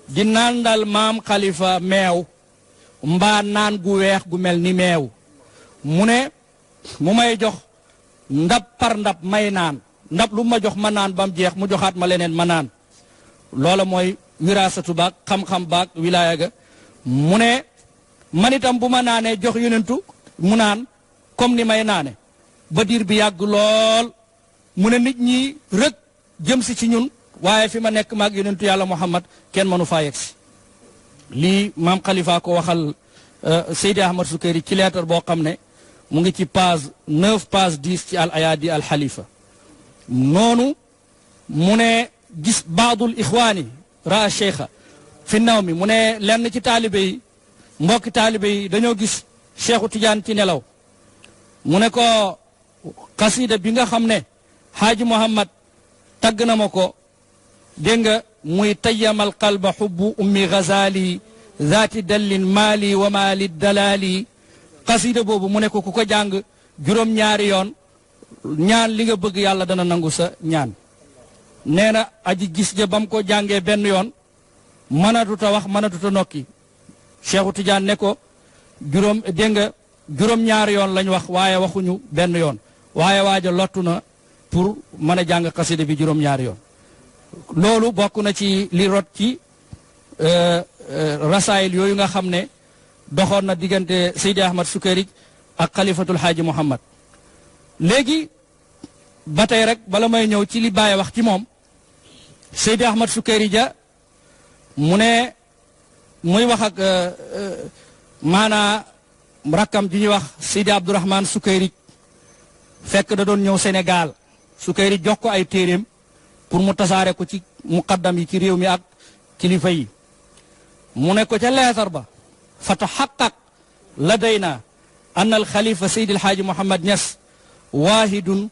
di nàndal maam Khalifa meew mbaa naan gu weex gu mel ni meew mu ne mu may jox ndab par ndab may naan ndab lu ma jox ma naan ba mu jeex mu joxaat ma leneen ma naan loola mooy wiraasatu baag xam-xam baag wilaaya ga mu ne man itam bu ma naanee jox yonentu mu naan comme ni may naane ba diir bi yàgg lool mu ne nit ñi rek jëm si ci ñun waaye fi ma nekk maag yonentu yàlla Muhammad kenn mënu faa yegg si lii maam Khalifa ko waxal Seydi Ahmad Sukayri ci leetar boo xam ne mu ngi ci page 9 page 10 ci al ayaadi al xalifa noonu mu ne gis baadul ixwaani raa cheikha fi naw mi mu ne lenn ci taalibe yi mbokki taalibe yi dañoo gis Cheikhu Tidiane ci nelaw mu ne ko xasida bi nga xam ne Haaji Muhammad tagg na ma ko dégg nga muy tayyamal qalba xubbu ummi Ghazali zaati dallin maali wa maali dalaali xasida boobu mu ne ko ku ko jàng juróom-ñaari yoon ñaan li nga bëgg yàlla dana nangu sa ñaan nee na aji gis ja bam ko jàngee benn yoon mënatuta wax mënatuta nokki Cheikhu Tidiane ne ko dégg nga juróom-ñaari yoon lañ wax waaye waxuñu benn yoon waaye waaja lottu na pour mën a jàng xasida bi juróom-ñaari yoon loolu bokk na ci li rot ci rasaayil yooyu nga xam ne doxoon na diggante Seydi Ahmad Sukayrij ak xalifatul Xaaji Muhammad. léegi ba tey rek bala may ñëw ci li Baye wax ci moom Seydi Ahmad Sukayrija mu ne muy wax ak maanaa rakkam ji ñuy wax Seydi Abdourahman Sukayrij fekk da doon ñëw Sénégal Sukayrij jox ko ay téeréem pour mu tasaare ko ci muqaddam yi ci réew mi ak kilifa yi mu ne ko ca leetar ba fa taxaqaq ladayna anna al xalifa Seydi Alxaaji Muhammad Ñas waahidun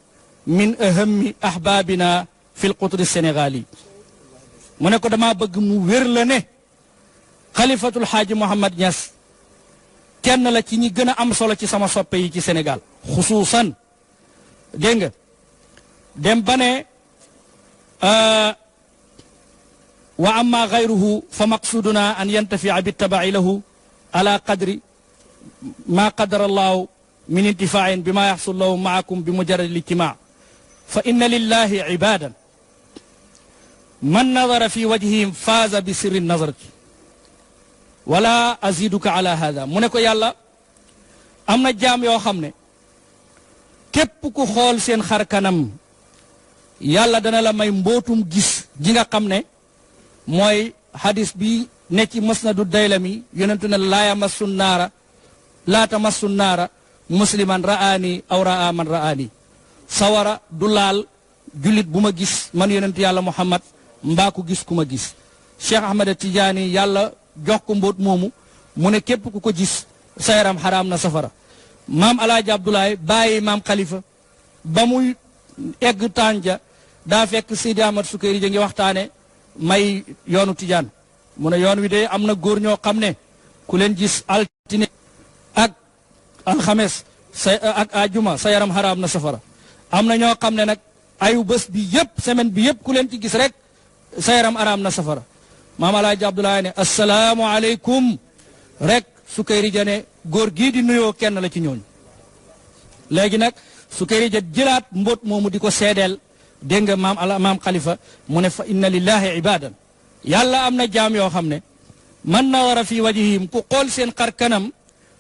min ahammi ahbaabina fi l qutri sénégali mu ne ko dama bëgg mu wér la ne xalifatul Xaaji Muhammad Ñas kenn la ci ñi gën a am solo ci sama soppe yi ci Sénégal xusuusan dégg nga dem ba ne wa amma gayruhu fa maqsuduna an yantafia bittabaci lahu ala qadri ma qadara allahu min intifaain bima yaxsul lahu maakum bi mujarad lijtimaa fa inna lillahi ibadan man nadara fi wajhihim faaza bi sirri nazarati wala aziduka ala hada mu ne ko yàlla am na jaam yoo xam ne képp ku xool seen xar kanam yàlla dana la may mbootum gis ji nga xam ne mooy hadis bi ne ci musnadu daylami yonentu ne laa yamassu naara laa tamassu naara musliman ra'aani aw ra'a man ra'aani sawara du laal jullit bu ma gis man yonentu yàlla muhammad mbaa ku gis ku ma gis Cheikh Ahmad Tidiane yàlla jox ko mbóot moomu mu ne képp ku ko gis sa yaram xaraam na safara maam alaaji Abdoulaye bàyyi maam Khalifa ba muy egg tànja daa fekk Seydi Ahmad Sukayrij ngi waxtaane may yoonu Tijaan mu ne yoon wi de am na góor ñoo xam ne ku leen gis altine ak alxames ak ajuma sa yaram xaraam na safara am na ñoo xam ne nag ayu bés bi yëpp semaine bi yëpp ku leen ci gis rek sa yaram xaraam na safara maam alaaji Abdoulaye ne asalaamu aleykum rek Sukayrij ne góor gii di nuyoo kenn la ci ñooñu léegi nag Sukayrij jëlaat mbóot moomu di ko seedeel dégg nga maam Khalifa mu ne fa inna lillahi ibadan yàlla am na jaam yoo xam ne man nawara fi wajihim ku xool seen xar kanam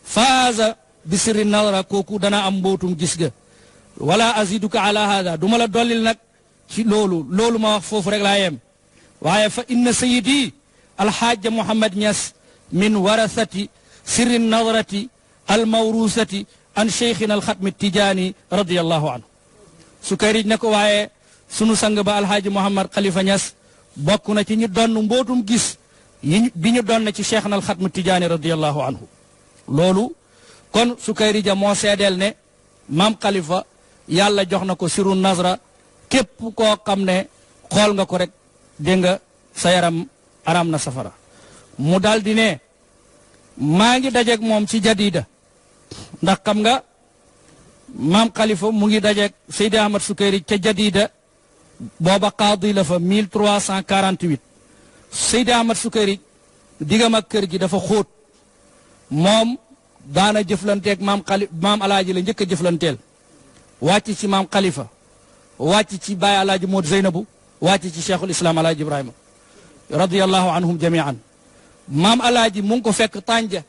faaza bi sirri nawara kooku dana am mbootum gis ga wala aziduka ala hada du ma la dollil nag ci loolu ma wax foofu rek laa yem waaye fa inna sayidi alxaaja Muhammad Ñas min warasati sirri nadrati almawrusati an cheikhina alxatmi tijaani radiallahu anhu Sukayrij ne ko waaye sunu sang ba alhaaji Muhammad Khalifa Ñas bokk na ci ñu donn mbootum gis bi ñu doon ci cheikhina alxatmi tijaani radiallahu anhu loolu kon Sukayrij moo seedeel ne maam Khalifa yàlla jox na ko siru nazra képp koo xam ne xool nga ko rek dégg nga sa yaram aram na safara mu daal di ne maa ngi dajeeg moom ci jadida ndax xam nga maam Khalifa mu ngi dajeeg Seydi Ahmad Sukayrij ca jadida booba qaadi la fa 1348 Seydi Ahmad Sukayrij diggam ak kër gi dafa xóot moom daana jëflanteeg maam alaaji la njëkk a jëflanteel wàcc ci maam Khalifa wàcc ci Baye alaaji Mood Zeynabu wàcc ci cheikhul islam alaaji Ibrahima radiallahu anhum jamian maam alaaji mu ngi ko fekk tànja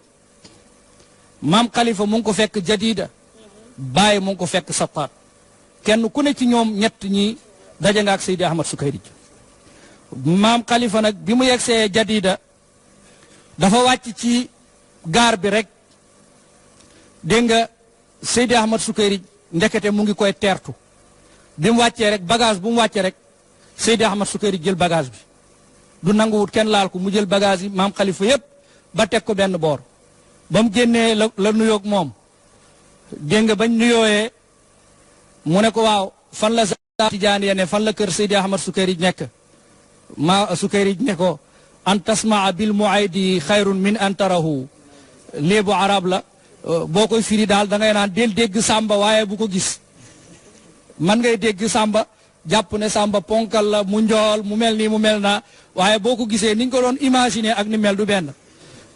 maam Khalifa mu ngi ko fekk jadida Baye mu ngi ko fekk sattaat kenn ku ne ci ñoom ñett ñi daje nga ak Seydi Ahmad Sukayrij maam Khalifa nag bi mu yegsee jadida dafa wàcc ci gaar bi rek dégg nga Seydi Ahmad Sukayrij ndekete mu ngi koy teertu bi mu wàccee rek bagage bu mu wàccee rek Seydi Ahmad Sukayrij jël bagage bi du nanguwut kenn laal ko mu jël bagage yi maam Khalifa yépp ba teg ko benn boor ba mu génnee la nuyoog moom dégg nga bañ nuyooyee mu ne ko waaw fan la Tijaan ya ne fan la kër Seydi Ahmad Sukayrij nekk ma Sukayrij ne ko an tasmaa bil muaydi xayrun min an tarahu léebu arab la boo koy firi daal da ngay naan del dégg sàmba waaye bu ko gis man ngay dégg sàmba jàpp ne sàmba ponkal la mu njool mu mel nii mu mel naa waaye boo ko gisee ni ñu ko doon imaginer ak ni mel du benn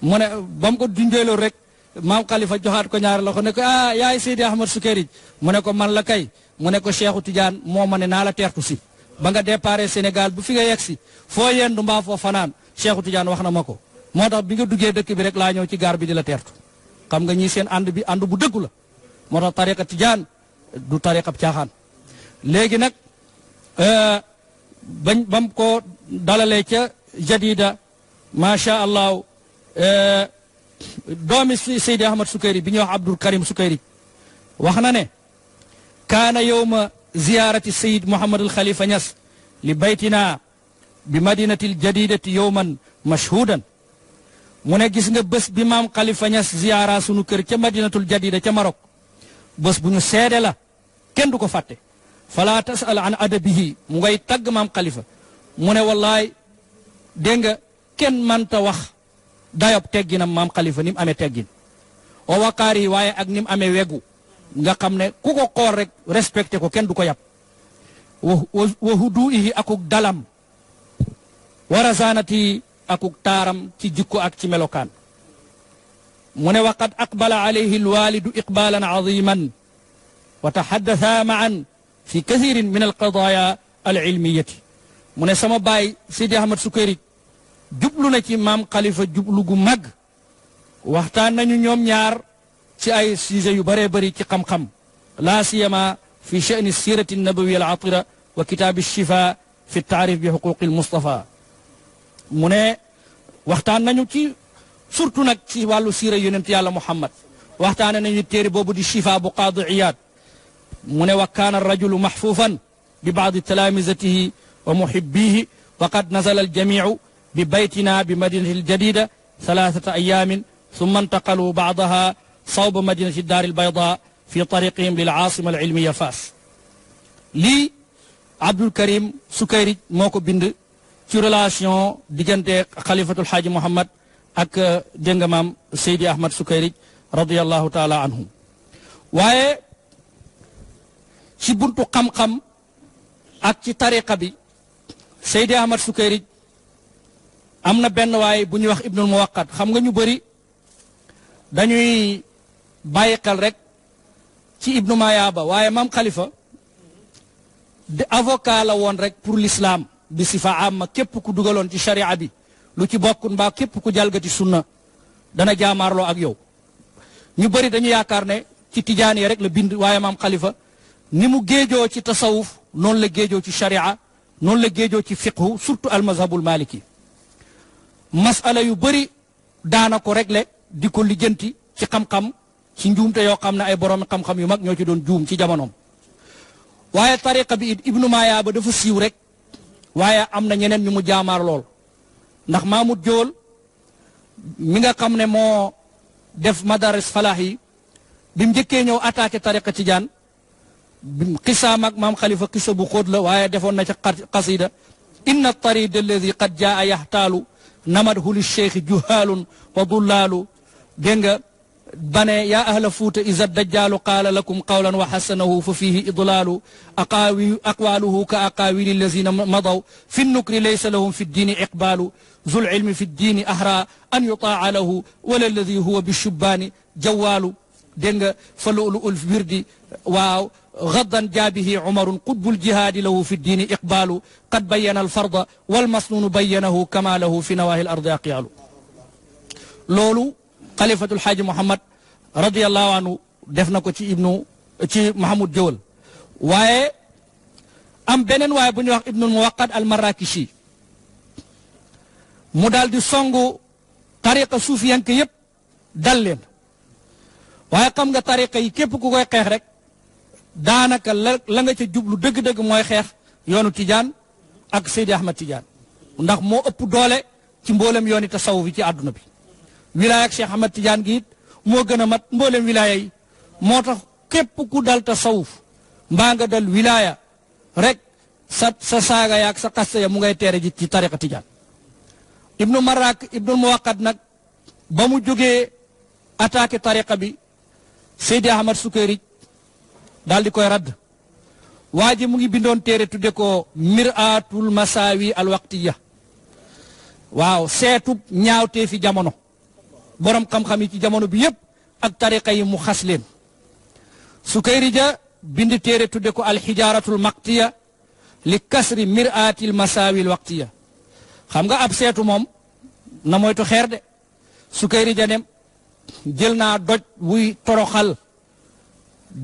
mu ne ba mu ko dundeeloon rek maam Khalifa joxaat ko ñaari loxo ne ko ah yaay Seydi Ahmad Sukayrij mu ne ko man la kay mu ne ko Cheikhu Tidiane moo ma ne naa la teertu si ba nga déparé Sénégal bu fi nga yegsi foo yendu mbaa foo fanaan Cheikhu Tidiane wax na ma ko moo tax bi nga duggee dëkk bi rek laa ñëw ci gaar bi di la teertu xam nga ñii seen ànd bi ànd bu dëggu la moo tax tariqa Tidiane du tariqa caaxaan léegi nag bam ko dalalee ca jadida macha allah doomi Seydi Ahmad Sukayri bi ñuy wax Abdul Karim Sukayri wax na ne kaana yowma ziyarati Sayid Mouhamad al Khalifa Niass li baytina bi madinati l jadidati yowman mashhudan mu ne gis nga bés bi maam Khalifa Niass ziyaara sunu kër ca madinatul jadida ca Maroc bés bu ñu seede la kenn du ko fàtte fala tasal an adabihi mu ngay tagg maam Khalifa mu ne wallaay dégg nga kenn manta wax dayob tegginam maam Khalifa ni mu amee teggin o waqaar yi waaye ak ni mu amee wegu nga xam ne ku ko xool rek respecté ko kenn du ko yab wa huduihi akuk dalam wa razanati akuk taaram ci jikko ak ci melokaan mu ne waqad aqbala alayhi alwalidu iqbalan aziman wa tahaddatha maan fi kathirin min alqadaya alilmiyati mu ne sama baay Sidi Ahmad Sukayri jublu na ci maam Khalifa jublu gu mag waxtaan nañu ñoom ñaar ci ay sujet yu bëree bëri ci xam-xam laa siyama fi sha'ni sirati nabawi al atira wa kitaabi shifa fi taarif bi xuquqi Mustafa mu ne waxtaan nañu ci surtout nag ci wàllu siira yonent yàlla Muhammad waxtaane nañu téere boobu di shifa bu qaadi Iyaad mu ne wa kaana rajulu maxfuufan bi baadi talaamisatihi wa muhibbihi wa qad nazala aljamiu bi baytina bi madinati aljadida thalathata ayaamin thumma intaqalu baadaha صوب مدينة الدار البيضاء في طريقهم للعاصمة العلمية فاس لي عبد الكريم سكيري موكو بند ci relation diggante xalifatul xaaji Muhammad ak dégg nga maam Seydi Ahmad Sukayri radiyallahu taala anhu waaye ci buntu xam-xam ak ci tariqa bi Seydi Ahmad Sukayri am na benn waay bu ñuy wax Ibnul Muwaqqat xam nga ñu bëri dañuy bàyyi xel rek ci Ibnu Mayaba waaye maam Khalifa de avocat la woon rek pour l'islam bi sifa amma képp ku dugaloon ci sharia bi lu ci bokkul mbaa képp ku jalgati sunna dana jaamaarloo ak yow ñu bëri dañu yaakaar ne ci tijaan yi rek la bind waaye maam Khalifa ni mu géejoo ci tasawuf noonu la géejoo ci sharia noonu la géejoo ci fiqhu surtout al mazhabul maliki masala yu bëri daana ko réglé di ko lijjanti ci xam-xam ci njuumte yoo xam ne ay borom xam-xam yu mag ñoo ci doon juum ci jamonoom waaye tariqa bi Ibnu Mayaba dafa siiw rek waaye am na ñeneen ñu mu jaamaar lool ndax Mahmoud Diol mi nga xam ne moo def madaris falaax yi bi mu njëkkee ñëw attaqué tariqa tijaan xisaam ak maam Khalifa xisa bu xóot la waaye defoon na ca qasida inna tarid alladi qad jaa yaxtaalu namadhu li cheikh juhaalun wa dullaalu dégg nga bane yaa ahla fuuta iza dajjaalu qaala lakum qawlan wa xasanahu fa fiihi idlaalu aqwaaluhu ka aqaawili allazina madaw fi nnukri laysa lahum fi ddiini iqbaalu zul ilmi fi ddiini ahra an yutaa lahu wala alladi huwa bishubbaani jawaalu dégg nga fa lu'lu'ul wirdi waaw غضا جابه عمر قطب الجهاد له في الدين إقبال قد بين الفرض والمسنون بينه كما له في نواهي الأرض أقيال لولو خليفة الحاج محمد رضي الله عنه دفنكو تي محمود جول واي أم بنن واي بني ابن الموقد المراكشي مودال دي سونغو طريقة صوفيان كيب دالين واي قم nga طريقة يكيب كو koy xex rek daanaka la nga ca jublu dëgg-dëgg mooy xeex yoonu Tijaan ak Seydi Ahmad Tijaan ndax moo ëpp doole ci mboolem yooni tasawuf yi ci àdduna bi wilaaya ak Cheikh Ahmad Tijaan gi it moo gën a mat mboolem wilaaya yi moo tax képp ku dal tasawuf mbaa nga dal wilaaya rek sa saaga yaak sa xasta ya mu ngay teere ji ci tariqa Tijaan Ibnu Muwaqqat nag ba mu jógee attaqué tariqa bi Seydi Ahmad Sukayri daal di koy radd waa ji mu ngi bindoon téere tudde ko miraatul masaawi al waqtiya waaw seetub ñaawtee fi jamono borom xam-xam yi ci jamono bi yépp ak tariqa yi mu xas leen Sukayri ja bind téere tudde ko al xijaaratul maqtiya li kasri miraatil masaawil waqtiya xam nga ab seetu moom na moytu xeer de Sukayri ja dem jël naa doj wuy toroxal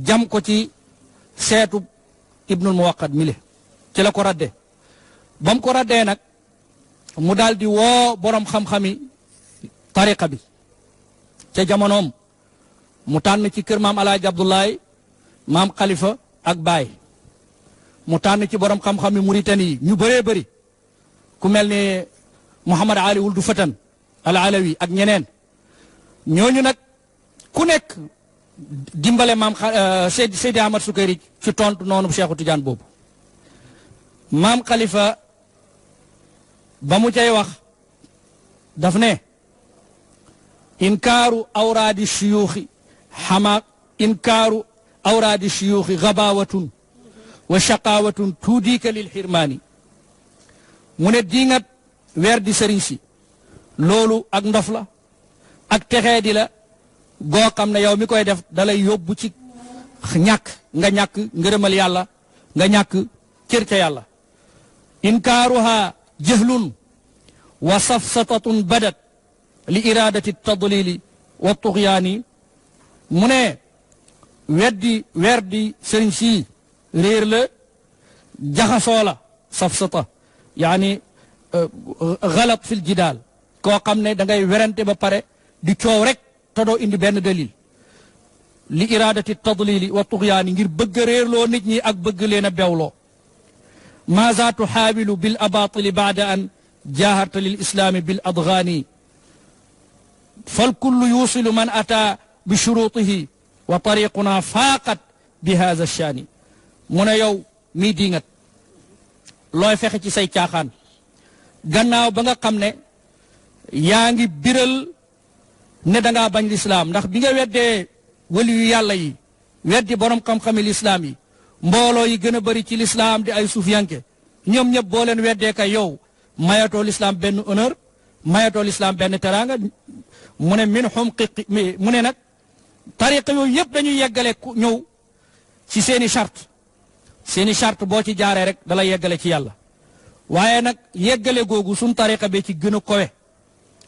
jam ko ci seetu ibnul muwaqat mile ci la ko radde ba mu ko raddee nag mu daal di woo borom xam-xami tariqa bi ca jamonoom mu tànn ci kër maam alaaji Abdoulaye maam Khalifa ak Baay mu tànn ci borom xam-xami Mauritanie yi ñu bëree bëri ku mel ni Mouhamad Ali Wuldu Fatan al Alawi ak ñeneen ñooñu nag ku nekk dimbale maam Seydi Ahmad Sukayri ci tontu noonu Cheikhu Tidiane boobu maam Khalifa ba mu cay wax daf ne inkaaru awraadi shuyuuxi xama inkaaru awraadi shuyuuxi gabaawatun wa shaqaawatun tuudiika lil xirmaani mu ne diingat weer di sëriñ si loolu ak ndof la ak texee di la goo xam ne yow mi koy def dalay yóbbu ci ñàkk nga ñàkk ngërëmal yàlla nga ñàkk cër ca yàlla inkaaruha jahlun wa safsatatun badat li iradati tadlili wa tuxyaani mu ne weer di sëriñ si réer la jaxasoo la safsata yaani galat fil jidaal koo xam ne da ngay werante ba pare di coow rek te doo indi benn dalil li iradati tadlili wa tuxyaani ngir bëgg a réerloo nit ñi ak bëgg leen a bewloo maaza tuxaawilu bil abatili baada an jaaharta lil islaami bil adgaani fal kullu yuusilu man ata bi shurutihi wa tariquna faaqat bi haza shaani mu ne yow mii diingat looy fexe ci say caaxaan gannaaw ba nga xam ne yaa ngi biral ne dangaa bañ lislaam ndax bi nga weddee wali yu yàlla yi weddi borom xam-xami lislaam yi mbooloo yi gën a bëri ci lislaam di ay suufiyanke ñoom ñëpp boo leen weddee kay yow mayatoo lislaam benn honneur mayatoo lislaam benn teraanga mu ne min xumqi mu ne nag tariqa yooyu yëpp dañuy yeggale ku ñëw ci seeni charte boo ci jaaree rek dala yeggale ci yàlla waaye nag yeggale googu suñ tariqa bi ci gën a kowe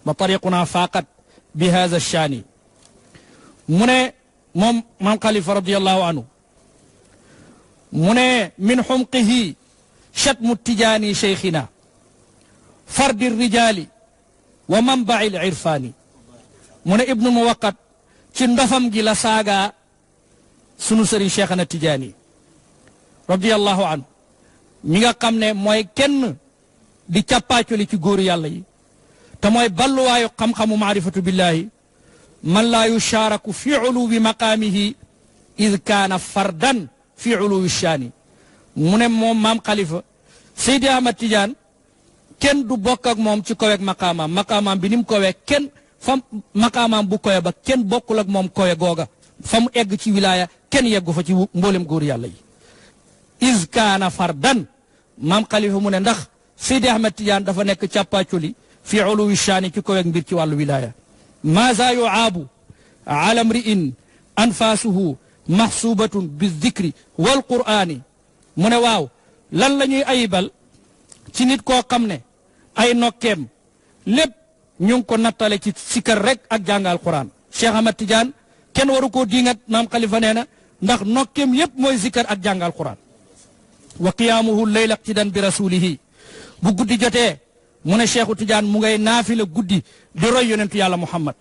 ba tariquna faaqat bi haza shaani mu ne moom maam Khalifa radiallahu anhu mu ne min xumqihi chatmu tijaani cheikhina fardi rijaali wa manbai l irfaani mu ne ibnu muwaqat ci ndofam gi la saaga sunu sëriñ cheikhana tijaani radiallahu anhu mi nga xam ne mooy kenn di càppaacoli ci góoru yàlla yi te mooy balluwaayu xam-xamu maarifatu billahi man laa yushaaraku fi uluwi maqaamihi id kaana fardan fi uluwi shaani mu ne moom maam Khalifa Seydi Ahmad Tidiane kenn du bokk ak moom ci koweeg maqaamaam bi ni mu kowee kenn fam maqaamaam bu kowe ba kenn bokkul ak moom kowe googa fa mu egg ci wilaaya kenn yeggu fa ci mboolem góor yàlla yi id kaana fardan maam Khalifa mu ne ndax Seydi Ahmad Tidiane dafa nekk càppaacoli fi uluwi shaani ci koweeg mbir ci wàllu wilaaya maaza yuaabu ala mri'in anfaasuhu maxsuubatun bizikri wal qur'aani mu ne waaw lan la ñuy ayibal ci nit koo xam ne ay nokkeem lépp ñu ngi ko nattale ci sikar rek ak jàngal quran Cheikh Ahmad Tidiane kenn waru koo diingat maam Khalifa nee na ndax nokkeem yépp mooy sikar ak jàngal quran wa qiyaamuhu layla iqtidan bi rasulihi bu guddi jotee mu ne Cheikhu Tidiane mu ngay naafila guddi di roy yonentu yàlla Muhammad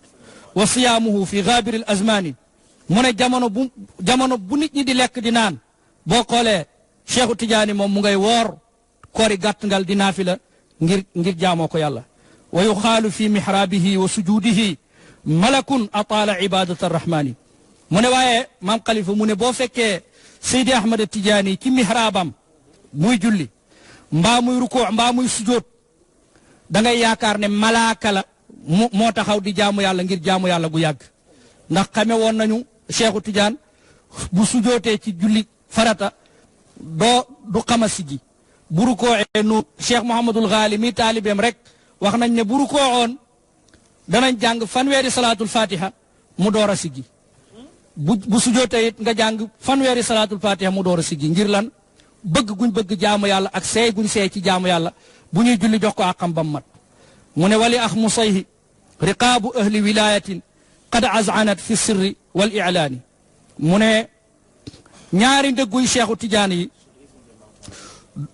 wa siyaamuhu fi gaabiril azmaani mu ne jamono bu nit ñi di lekk di naan boo xoolee Cheikhu Tidiane moom mu ngay woor koori gàttangal di naafila ngir jaamoo ko yàlla wa yuxaalu fi mihraabihi wa sujuudihi malakun ataala ibadata arrahmaani mu ne waaye maam Khalifa mu ne boo fekkee Seydi Ahmad Tidiane ci mihraabam muy julli mbaa muy rukoo mbaa muy sujoot da ngay yaakaar ne malaaka la moo taxaw di jaamu yàlla ngir jaamu yàlla gu yàgg ndax xame woon nañu Cheikhu Tidiane bu sujootee ci julli farata du xama sigi bu rukoo nu Cheikh Mouhamadul Ghali mi taalibeem rek wax nañ ne bu rukoo oon danañ jàng fanweeri salaatul fatiha mu door a sigi bu sujootee it nga jàng fanweeri salaatul fatiha mu door a sigi ngir lan bëgg guñ bëgg jaamu yàlla ak seey guñ seey ci jaamu yàlla bu ñuy julli jox ko àqam bam mat mu ne wali ax musayhi riqaabu ahli wilayatin qad azanat fi sirri wal ilaani mu ne ñaari ndëgguy Cheikhu Tidiane yi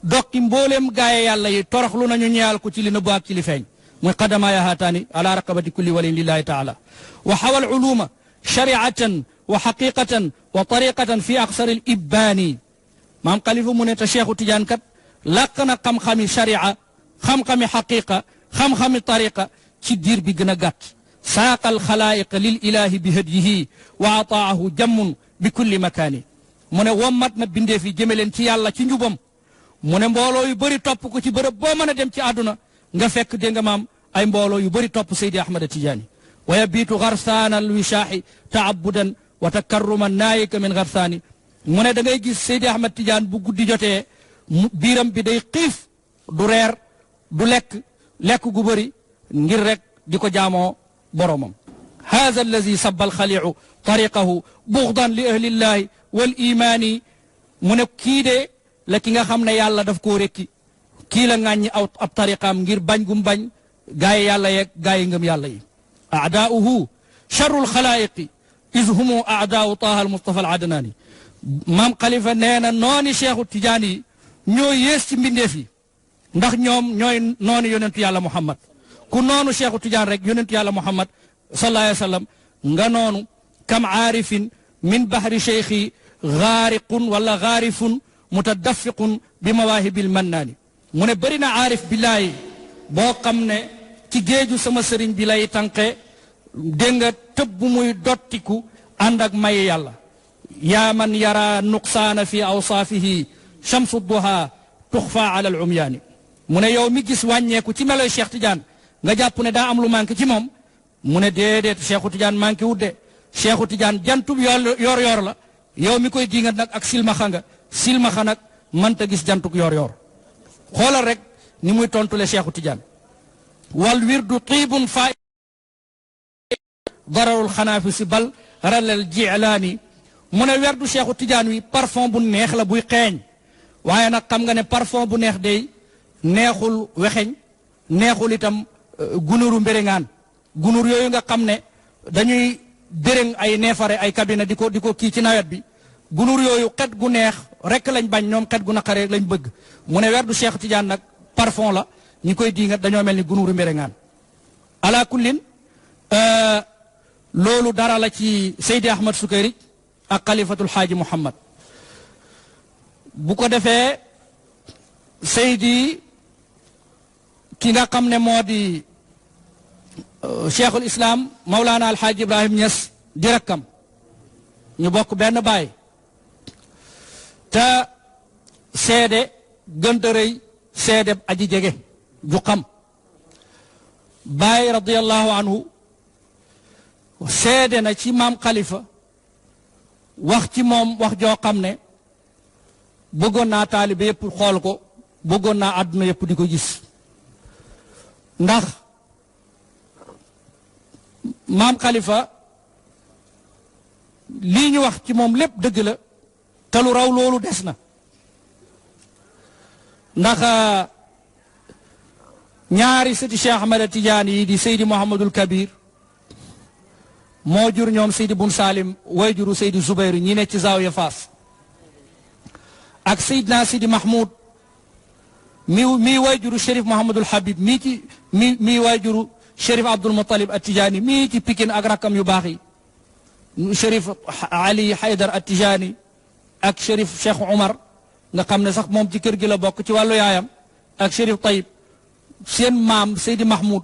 dokki mbooleem gaaye yàlla yi toroxlu nañu ñeyal ko ci li nëbbu ak ci li feeñ muy qadama ya haataani ala raqabati kulli waliyin lillahi taala wa xawal uluma shariatan wa xaqiqatan wa tariqatan fi aqsar al ibbaani maam Khalifa mu ne te Cheikhu Tidiane kat làq na xam-xami sharia xam-xami xaqiqa xam-xami tariqa ci diir bi gën a gàtt saaqa al xalaayiqa lil ilahi bi hadyihi wa ataahu jammun bi kulli makaani mu ne wommat na bindeef yi jëme leen ci yàlla ci njubam mu ne mbooloo yu bëri topp ko ci bërëb boo mën a dem ci àdduna nga fekk dégg nga maam ay mbooloo yu bëri topp Seydi Ahmad Tidiane wa yabiitu garsaana al wishaaxi taabudan wa takarruman naayika min garsaani mu ne da ngay gis Seydi Ahmad Tidiane bu guddi jotee biiram bi day xiif du reer du lekk gu bëri ngir rek di ko jaamoo boromam haza allazi sabba alxaliu tariqahu buxdan li ahlillahi wal imaani mu ne kii de la ki nga xam ne yàlla daf koo rekki kii la ŋàññi ab tariqaam ngir bañ gum bañ gaay yàlla yeeg gaay ngëm yàlla yi aadaauhu charru alxalaayiqi is humu aadaau taha al mustafa al adnaani maam Khalifa nee na nooni Cheikhu Tidiane yi ñoo yées ci mbindeef yi ndax ñoom ñooy noonu yonentu yàlla Muhammad ku noonu Cheikhu Tidiane rek yonentu yàlla Muhammad sallallahu alayhi wa sallam nga noonu kam aarifin min bahri cheikhi gaariqun wala gaarifun mutadafiqun bi mawaahibil mannaani mu ne bëri na aarif billaahi boo xam ne ci géeju sama sëriñ bi lay tànqe dégg nga tëb bu muy dottiku ànd ak maye yàlla yaa man yara nuqsaana fi awsaafihi shamsu duha tuxfa ala al umyaani mu ne yow mi gis wàññeeku ci meloy Cheikh Tidiane nga jàpp ne daa am lu manqué ci moom mu ne déedéet Cheikhu Tidiane manqué wudde Cheikhu Tidiane jantub yor la yow mi koy dingat nag ak silmaxa nga silmaxa nag mënta gis jantuk yor xoolal rek ni muy tontule Cheikhu Tidiane wal wirdu tiibun fa dararul xanaafisi bal ralal jilaani mu ne werdu Cheikhu Tidiane wi parfum bu neex la buy xeeñ waaye nag xam nga ne parfum bu neex day neexul wexeñ neexul itam gunuru mbéréŋaan gunur yooyu nga xam ne dañuy dërëng ay neefare ay cabine di ko kii ci nawet bi gunur yooyu xet gu neex rek lañ bañ ñoom xet gu naqare lañ bëgg mu ne werdu Cheikh Tidiane nag parfum la ñi koy diingat dañoo mel ni gunuru mbéréŋaan ala kullin loolu dara la ci Seydi Ahmad Sukayri ak xalifatul xaaji Muhammad bu ko defee Seydi ki nga xam ne moo di cheikhul islam Mawlana Alxaaji Ibrahim Niass di rakkam ñu bokk benn baay te seede gënta rëy seede aji jege ju xam baay radiyallahu anhu seede na ci maam Khalifa wax ci moom wax joo xam ne bëggoon naa taalibe yëpp xool ko bëggoon naa àdduna yëpp di ko gis ndax maam Khalifa lii ñu wax ci moom lépp dëgg la te lu raw loolu des na ndax ñaari sëti Cheikh Ahmad Tidiane yi di Seydi Mouhamadul Kabir moo jur ñoom Seydi Bun Salim way juru Seydi Zubayr ñi ne ci Zawiya Faas ak Seydina Sidi Mahmoud mi way juru Chérif Mouhamadul Habib mi way juru Chérif Abdul Muttalib At-Tijaani mii ci Pikine ak rakkam yu baax yi Chérif Ali Haydar At-Tijaani ak Chérif Cheikh Omar nga xam ne sax moom ci kër gi la bokk ci wàllu yaayam ak Chérif Tayyib seen maam Seydi Mahmoud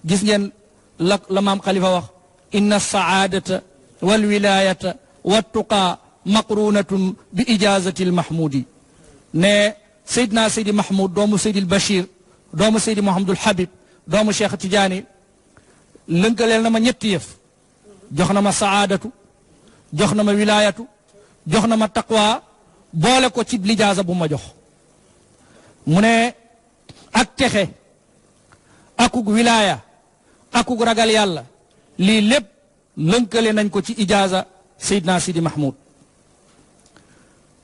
gis ngeen la maam Khalifa wax inna saadata wal wilayata wa tuqaa maqrunatun bi ijazati al mahmudi ne Seydina Seydi Mahmoud doomu Seydi Bachir doomu Seydi Mouhamadul Habib doomu Cheikh Tidiane lënkaleel na ma ñetti yëf jox na ma saadatu jox na ma wilayatu jox na ma taqwa boole ko ci lijaasa bu ma jox mu ne ak texe akug wilaya akug ragal yàlla lii lépp lënkale nañ ko ci ijaasa Seydina Sidi Mahmoud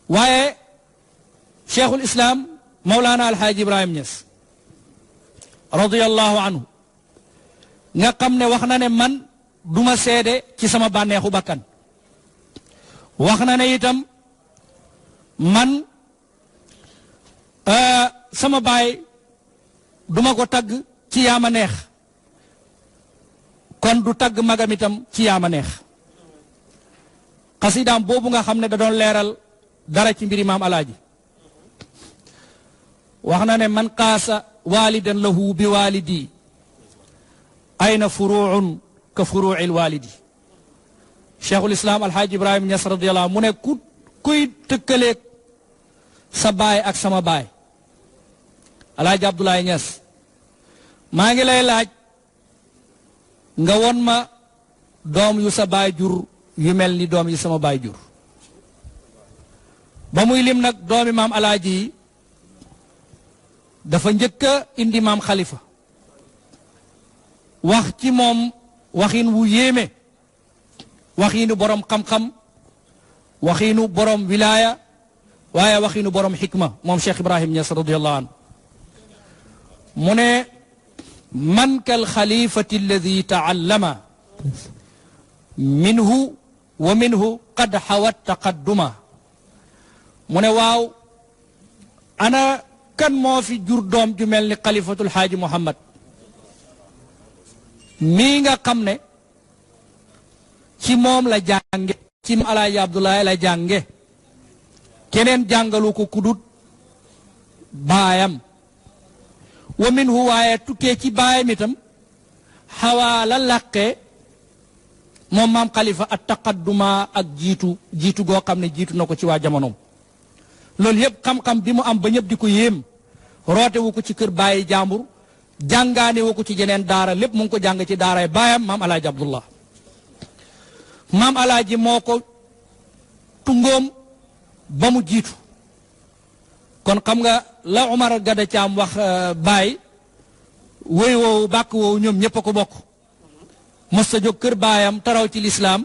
waaye cheikhul islam Mawlana Alhaaji Ibrahim Niass radiyallahu anhu nga xam ne wax na ne man duma seede ci sama bànneexu bakkan wax na ne itam man sama baay duma ko tagg ci yaama neex kon du tagg magam itam ci yaama neex xasidaam boobu nga xam ne da doon leeral dara ci mbiri maam alaaji wax na ne man qaasa walidan lahu bi walidi ayna furuun ka furuil walidi cheikhul islam alhaaji Ibrahim Niass radiyallahu mu ne kuy tëkkaleeg sa baay ak sama baay alhaaji Abdoulaye Niass maa ngi lay laaj nga won ma doom yu sa baay jur yu mel ni doom yi sama baay jur ba muy lim nag doomi maam alaaji yi dafa njëkk a indi maam xalifa wax ci moom waxin wu yéeme waxiinu borom xam-xam waxiinu borom wilaaya waaye waxiinu borom xikma moom Cheikh Ibrahim Niass radiyallahu anhu mu ne man kal xalifati alladi taallama minhu wa minhu qad xawat taqadduma mu ne waaw ana kan moo fi jur doom ju mel ni xalifatul xaaji Muhammad mii nga xam ne ci moom la jànge ci alaaji Abdoulaye la jànge keneen jàngalu ko kudut baayam wa minhu waaye tukkee ci baayam itam xawaa la làqee moom maam xalifa ak taqadduma ak jiitu goo xam ne jiitu na ko ci waa jamonoom loolu yëpp xam-xam bi mu am ba ñëpp di ko yéem roote wu ko ci kër bàyyi jàmbur jàngaane wu ko ci jeneen daara lépp mu ngi ko jàng ci daaraay baayam maam alaaji Abdullah maam alaaji moo ko tungoom ba mu jiitu kon xam nga la Umar Gada Caam wax baay wéy woowu bàkk woowu ñoom ñëpp a ko bokk mos sa jóg kër baayam taraw ci lislaam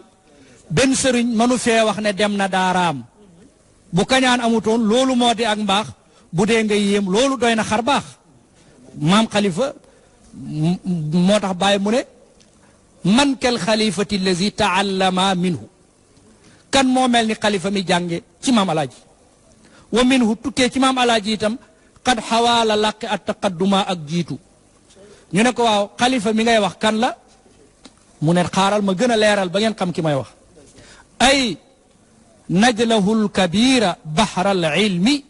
benn sëriñ mënu fee wax ne dem na daaraam bu kañaan amutoon loolu moo di ak mbaax bu dee nga yéem loolu doy na xar baax maam xalifa moo tax bàyyi mu ne man kel xalifati allazi taallama minhu kan moo mel ni xalifa mi jànge ci maam alaaji wa minhu tukkee ci maam alaaji itam qad xawaala làqi at taqadduma ak jiitu ñu ne ko waaw xalifa mi ngay wax kan la mu ne xaaral ma gën a leeral ba ngeen xam ki may wax ay najlahu lkabira bahra alilmi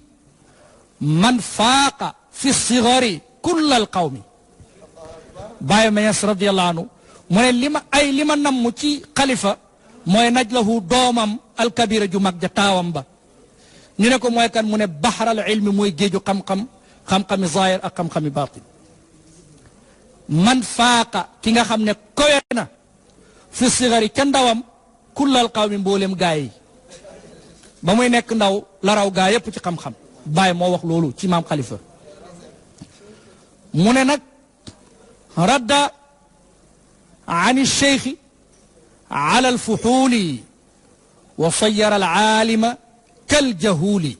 man faaqa fi sigari kulla alqawmi Baye Niass radiyallahu anhu mu ne li ma namm ci xalifa mooy najlahu doomam alkabira ju mag ja taawam ba ñu ne ko mooy kan mu ne bahra alilmi mooy géeju xam-xami zahir ak xam-xami batin man faaqa ki nga xam ne kowe na fi sigari ca ndawam kulla alqawmi mboolem gaa yi ba muy nekk ndaw la raw gaa yépp ci xam-xam Baye moo wax loolu ci maam xalifa mu ne nag radda an alcheikhi ala alfuxuuli wa sayara alaalima kaljahuli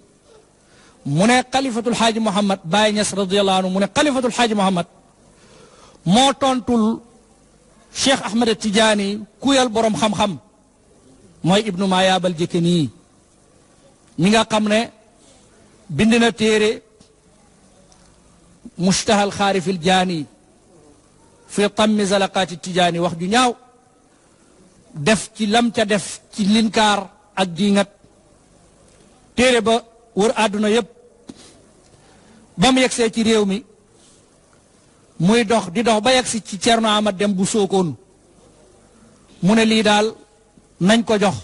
mu ne xalifatul xaaji Muhammad Baye Niass radiyallahu anhu mu ne xalifatul xaaji Muhammad moo tontul Cheikh Ahmed Tidiane kuyal borom xam-xam mooy ibnu Mayaabal Jëkkëni mi nga xam ne bind na téere mustahal xaarifil jaani fi tammi zalaqaati Tijaani wax ju ñaaw def ci lam ca def ci linkaar ak diingat téere ba wër àdduna yépp ba mu yegsee ci réew mi muy dox di dox ba yegsi ci Cerno Amad Dem bu Sookoon mu ne lii daal nañ ko jox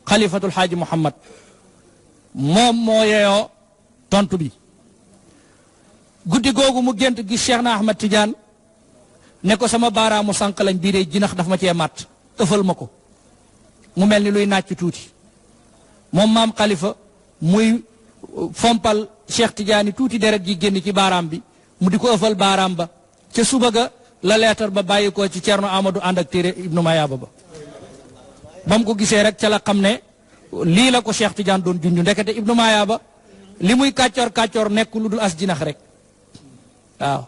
xalifatul xaaji Muhammad moom moo yeeyoo tontu bi guddi googu mu gént gis Cheikh na Ahmad Tidiane ne ko sama baaraamu sànq lañ bii de jinax daf ma cee màtt ëffal ma ko mu mel ni luy nàcc tuuti moom maam xalifa muy fompal Cheikh Tidiane tuuti deret ji génn ci baaraam bi mu di ko ëffal baaraam ba ca suba ga la leetar ba bàyyi ko ci Cerno Amadou ànd ak téere Ibnu Mayaaba ba ba mu ko gisee rek ca la xam ne lii la ko Cheikh Tidiane doon junj ndekete Ibnu Mayaaba li muy kàccoor kàccoor nekk lu dul as jinax rek waaw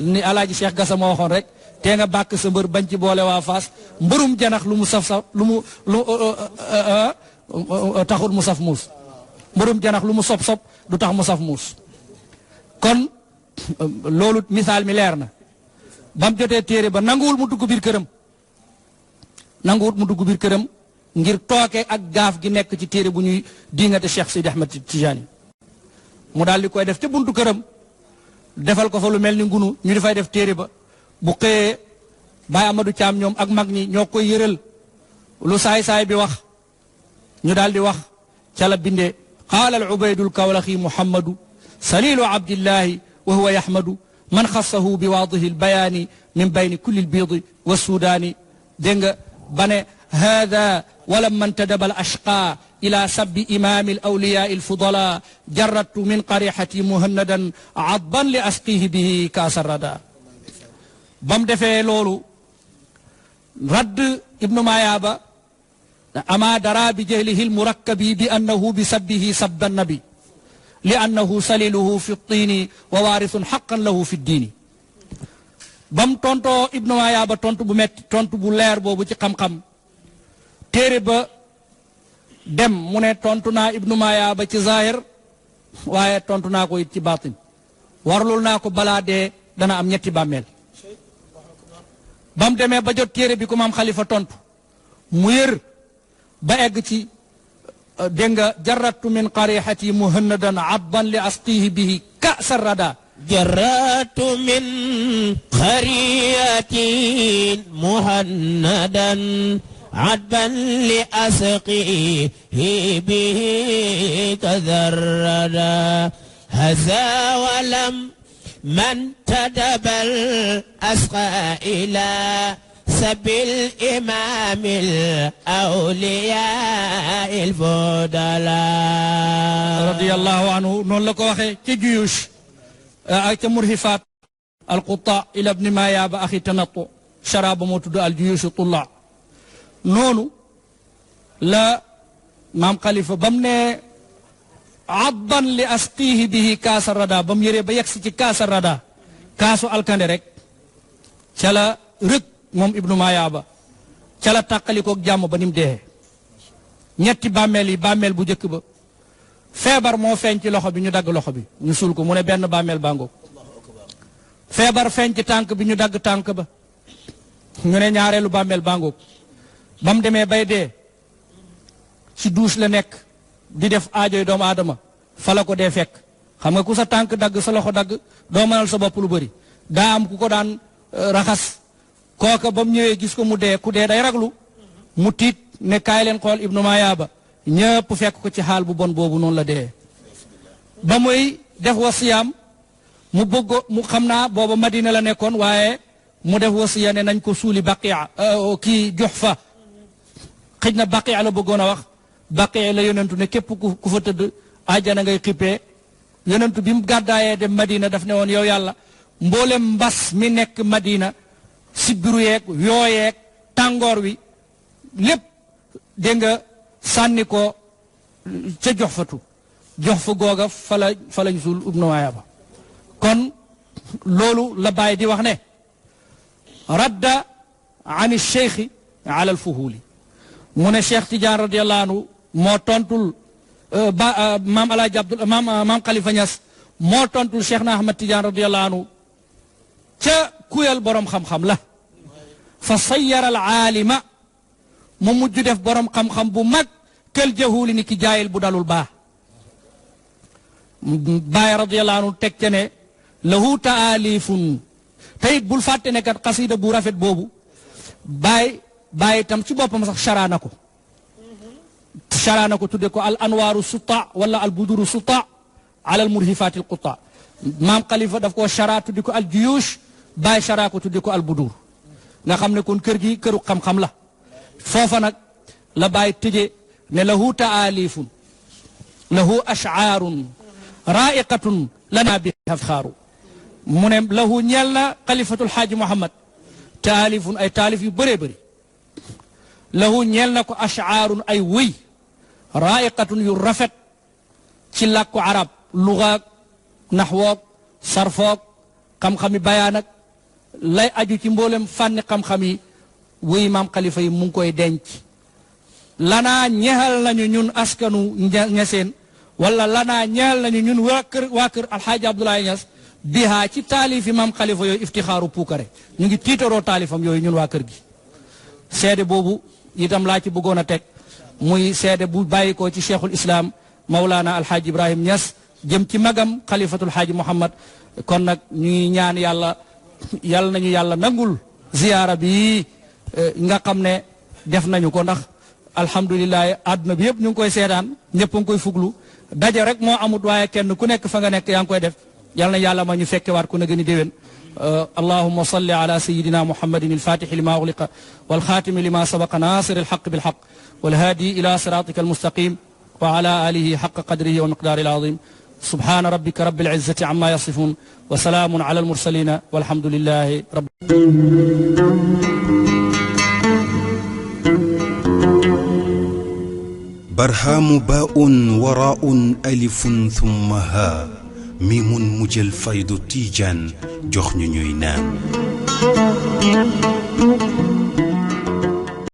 ni alaaji Cheikh Gassa moo waxoon rek tee nga bàkk sa mbër bañ ci boole waa Faas mbërum janax lu mu saf taxul mu saf muus mbërum janax lu mu sob du tax mu saf muus kon loolu misaal mi leer na ba mu jotee téere ba nanguwul mu dugg biir këram ngir tooke ak gaaf gi nekk ci téere bu ñuy diingate Cheikh Sidi Ahmed Tijani mu daal di koy def ca buntu këram defal ko fa lu mel ni ngunu ñu dafay def téere ba bu xëyee Baye Amadou Thiam ñoom ak mag ñi ñoo koy yëral lu saay-saay bi wax ñu daal di wax ca la bindee qaala al ubaydul kawlaxi muhammadu salilu abdillahi wa huwa yahmadu man xassahu bi waadihi lbayaani min bayni kulli lbiidi wa sudaani dégg nga ba ne hada walamma ntadaba al ashqa ila sabbi imami al awliyaa al fudala jarratu min qarixati muhannadan adban li asqihi bihi kaasa rada ba mu defee loolu radd ibnu mayaaba ama dara bi jahlihi almurakkabi bi annahu bi sabbihi sabba nabi li annahu saliluhu fi tiini wa waarithun xaqan lahu fi diini ba mu tontoo ibnu mayaaba tontu bu metti tontu bu leer boobu ci xam-xam téere ba dem mu ne tontu naa ibnu mayaaba ci zahir waaye tontu naa ko it ci baatin warlul naa ko balaa dee dana am ñetti bàmmeel ba mu demee ba jot téere bi ku maam xalifa tontu mu yër ba egg ci dégg nga jarratu min qarixati muhannadan abban li asqihi bihi ka'sa rada jarratu min qarixati muhannadan abban li asqihi bihi ka'sa rada haza walam من تدب الأسقى إلى سبيل إمام الأولياء الفضلاء رضي الله عنه نون لكو وخي تي جيوش أي مرهفات القطاع إلى ابن ماياب أخي تنطو شراب موتد الجيوش الطلاع نونو لا مام خليفة بمني abban li asqihi bihi kaasa rada ba mu yëree ba yegsi ci kaasa rada kaasu alkande rek ca la rëg moom ibnu mayaaba ca la tàqalikoog jàmm ba ni mu dee ñetti bàmmeel yi bàmmeel bu njëkk ba feebar moo feeñ ci loxo bi ñu dagg loxo bi ñu suul ko mu ne benn bàmmeel bàngoog feebar feeñ ci tànk bi ñu dagg tànk ba ñu ne ñaareelu bàmmeel bàngoog ba mu demee bay dee ci douche la nekk di def aajoy doomu aadama fa la ko dee fekk xam nga ku sa tànk dagg sa loxo dagg doo mënal sa bopp lu bëri daa am ku ko daan raxas kooka ba mu ñëwee gis ko mu dee ku dee day raglu mu tiit ne kaay leen xool ibnu mayaaba ñëpp fekk ko ci xaal bu bon boobu noonu la dee ba muy def wasiyaam mu bëgg mu xam naa booba madina la nekkoon waaye mu def wasiya ne nañ ko suuli baqia kii Juhfa xëj na baqia la bëggoon a wax baqee la yonentu ne képp ku fa tëdd àjjana ngay xippee yonentu bi mu gàddaayee dem madina daf ne woon yow yàlla mboolem mbas mi nekk madina sibbiru yeeg yooyeeg tàngoor wi lépp dégg nga sànni ko ca Juhfatu Juhfa googa fa lañ suul ibnu mayaaba kon loolu la bàyyi di wax ne radda an cheikhi ala alfuhuli mu ne Cheikh Tidiane radiallahu anhu moo tontul maam alaaji Abdul maam Khalifa Niass moo tontul Cheikh na Ahmad Tidiane radiallahu anhu ca kuyal borom xam-xam la fa sayyara al aalima mu mujj def borom xam-xam bu mag kël jahuli ni ki jaayil bu dalul baax Baay radiallahu anhu teg ca ne lahu taalifun te it bul fàtte ne kat xasida bu rafet boobu Baay itam ci boppam sax sharaana ko tudde ko al anwaaru suta wala al buduru suta ala al murhifaati al quta maam Khalifa daf koo shara tudde ko al juyush Baay shara ko tudde ko al budur nga xam ne kon kër gi këru xam-xam la foofa nag la Baay tëje ne lahu taalifun lahu ash'aarun raa'iqatun lana bi afxaaru mu ne lahu ñeel na xalifatul xaaji Muhammad taalifun ay taalif yu bëree bëri lahu ñeel na ko ash'aarun ay wëy raa'iqatun yu rafet ci làkku arab lugaak naxwook sarfook xam-xami bayaan ak lay aju ci mboolem fànni xam-xam yi wuy maam xalifa yi mu ngi koy denc lanaa ñexal nañu ñun askanu ñeseen wala lanaa ñexal nañu ñun waa kër alxaaji Abdoulaye Niass bihaa ci taalifi maam xalifa yooyu iftixaaru puukare ñu ngi tiitaroo taalifam yooyu ñun waa kër gi seede boobu itam laa ci bëggoon a teg muy seede bu bàyyikoo ci cheikhul islam Mawlana alxaaji Ibrahim Niass jëm ci magam xalifatul xaaji Muhammad kon nag ñuy ñaan yàlla nañu yàlla nangul ziyaara bi nga xam ne def nañu ko ndax alhamdulilah àdduna bi yëpp ñu ngi koy seedaan ñëpp a ngi koy fuglu daje rek moo amut waaye kenn ku nekk fa nga nekk yaa ngi koy def yal na yàlla ma ñu fekkewaat ku na gën a déwén allahumma salli ala sayidina muhammadin alfatixi lima ugliqa walxaatimi lima sabaqa nasir alxaq bilxaq walhaadi ila siratika almustaqim wa ala alihi xaqa qadrihi wa miqdaari alazim subhana rabbika rabbil izzati amma yasifun wa salaamun ala almursalina walhamdulillahi rabbi برهام باء وراء ألف ثم ها ميم مجل فيض تيجان جخن نام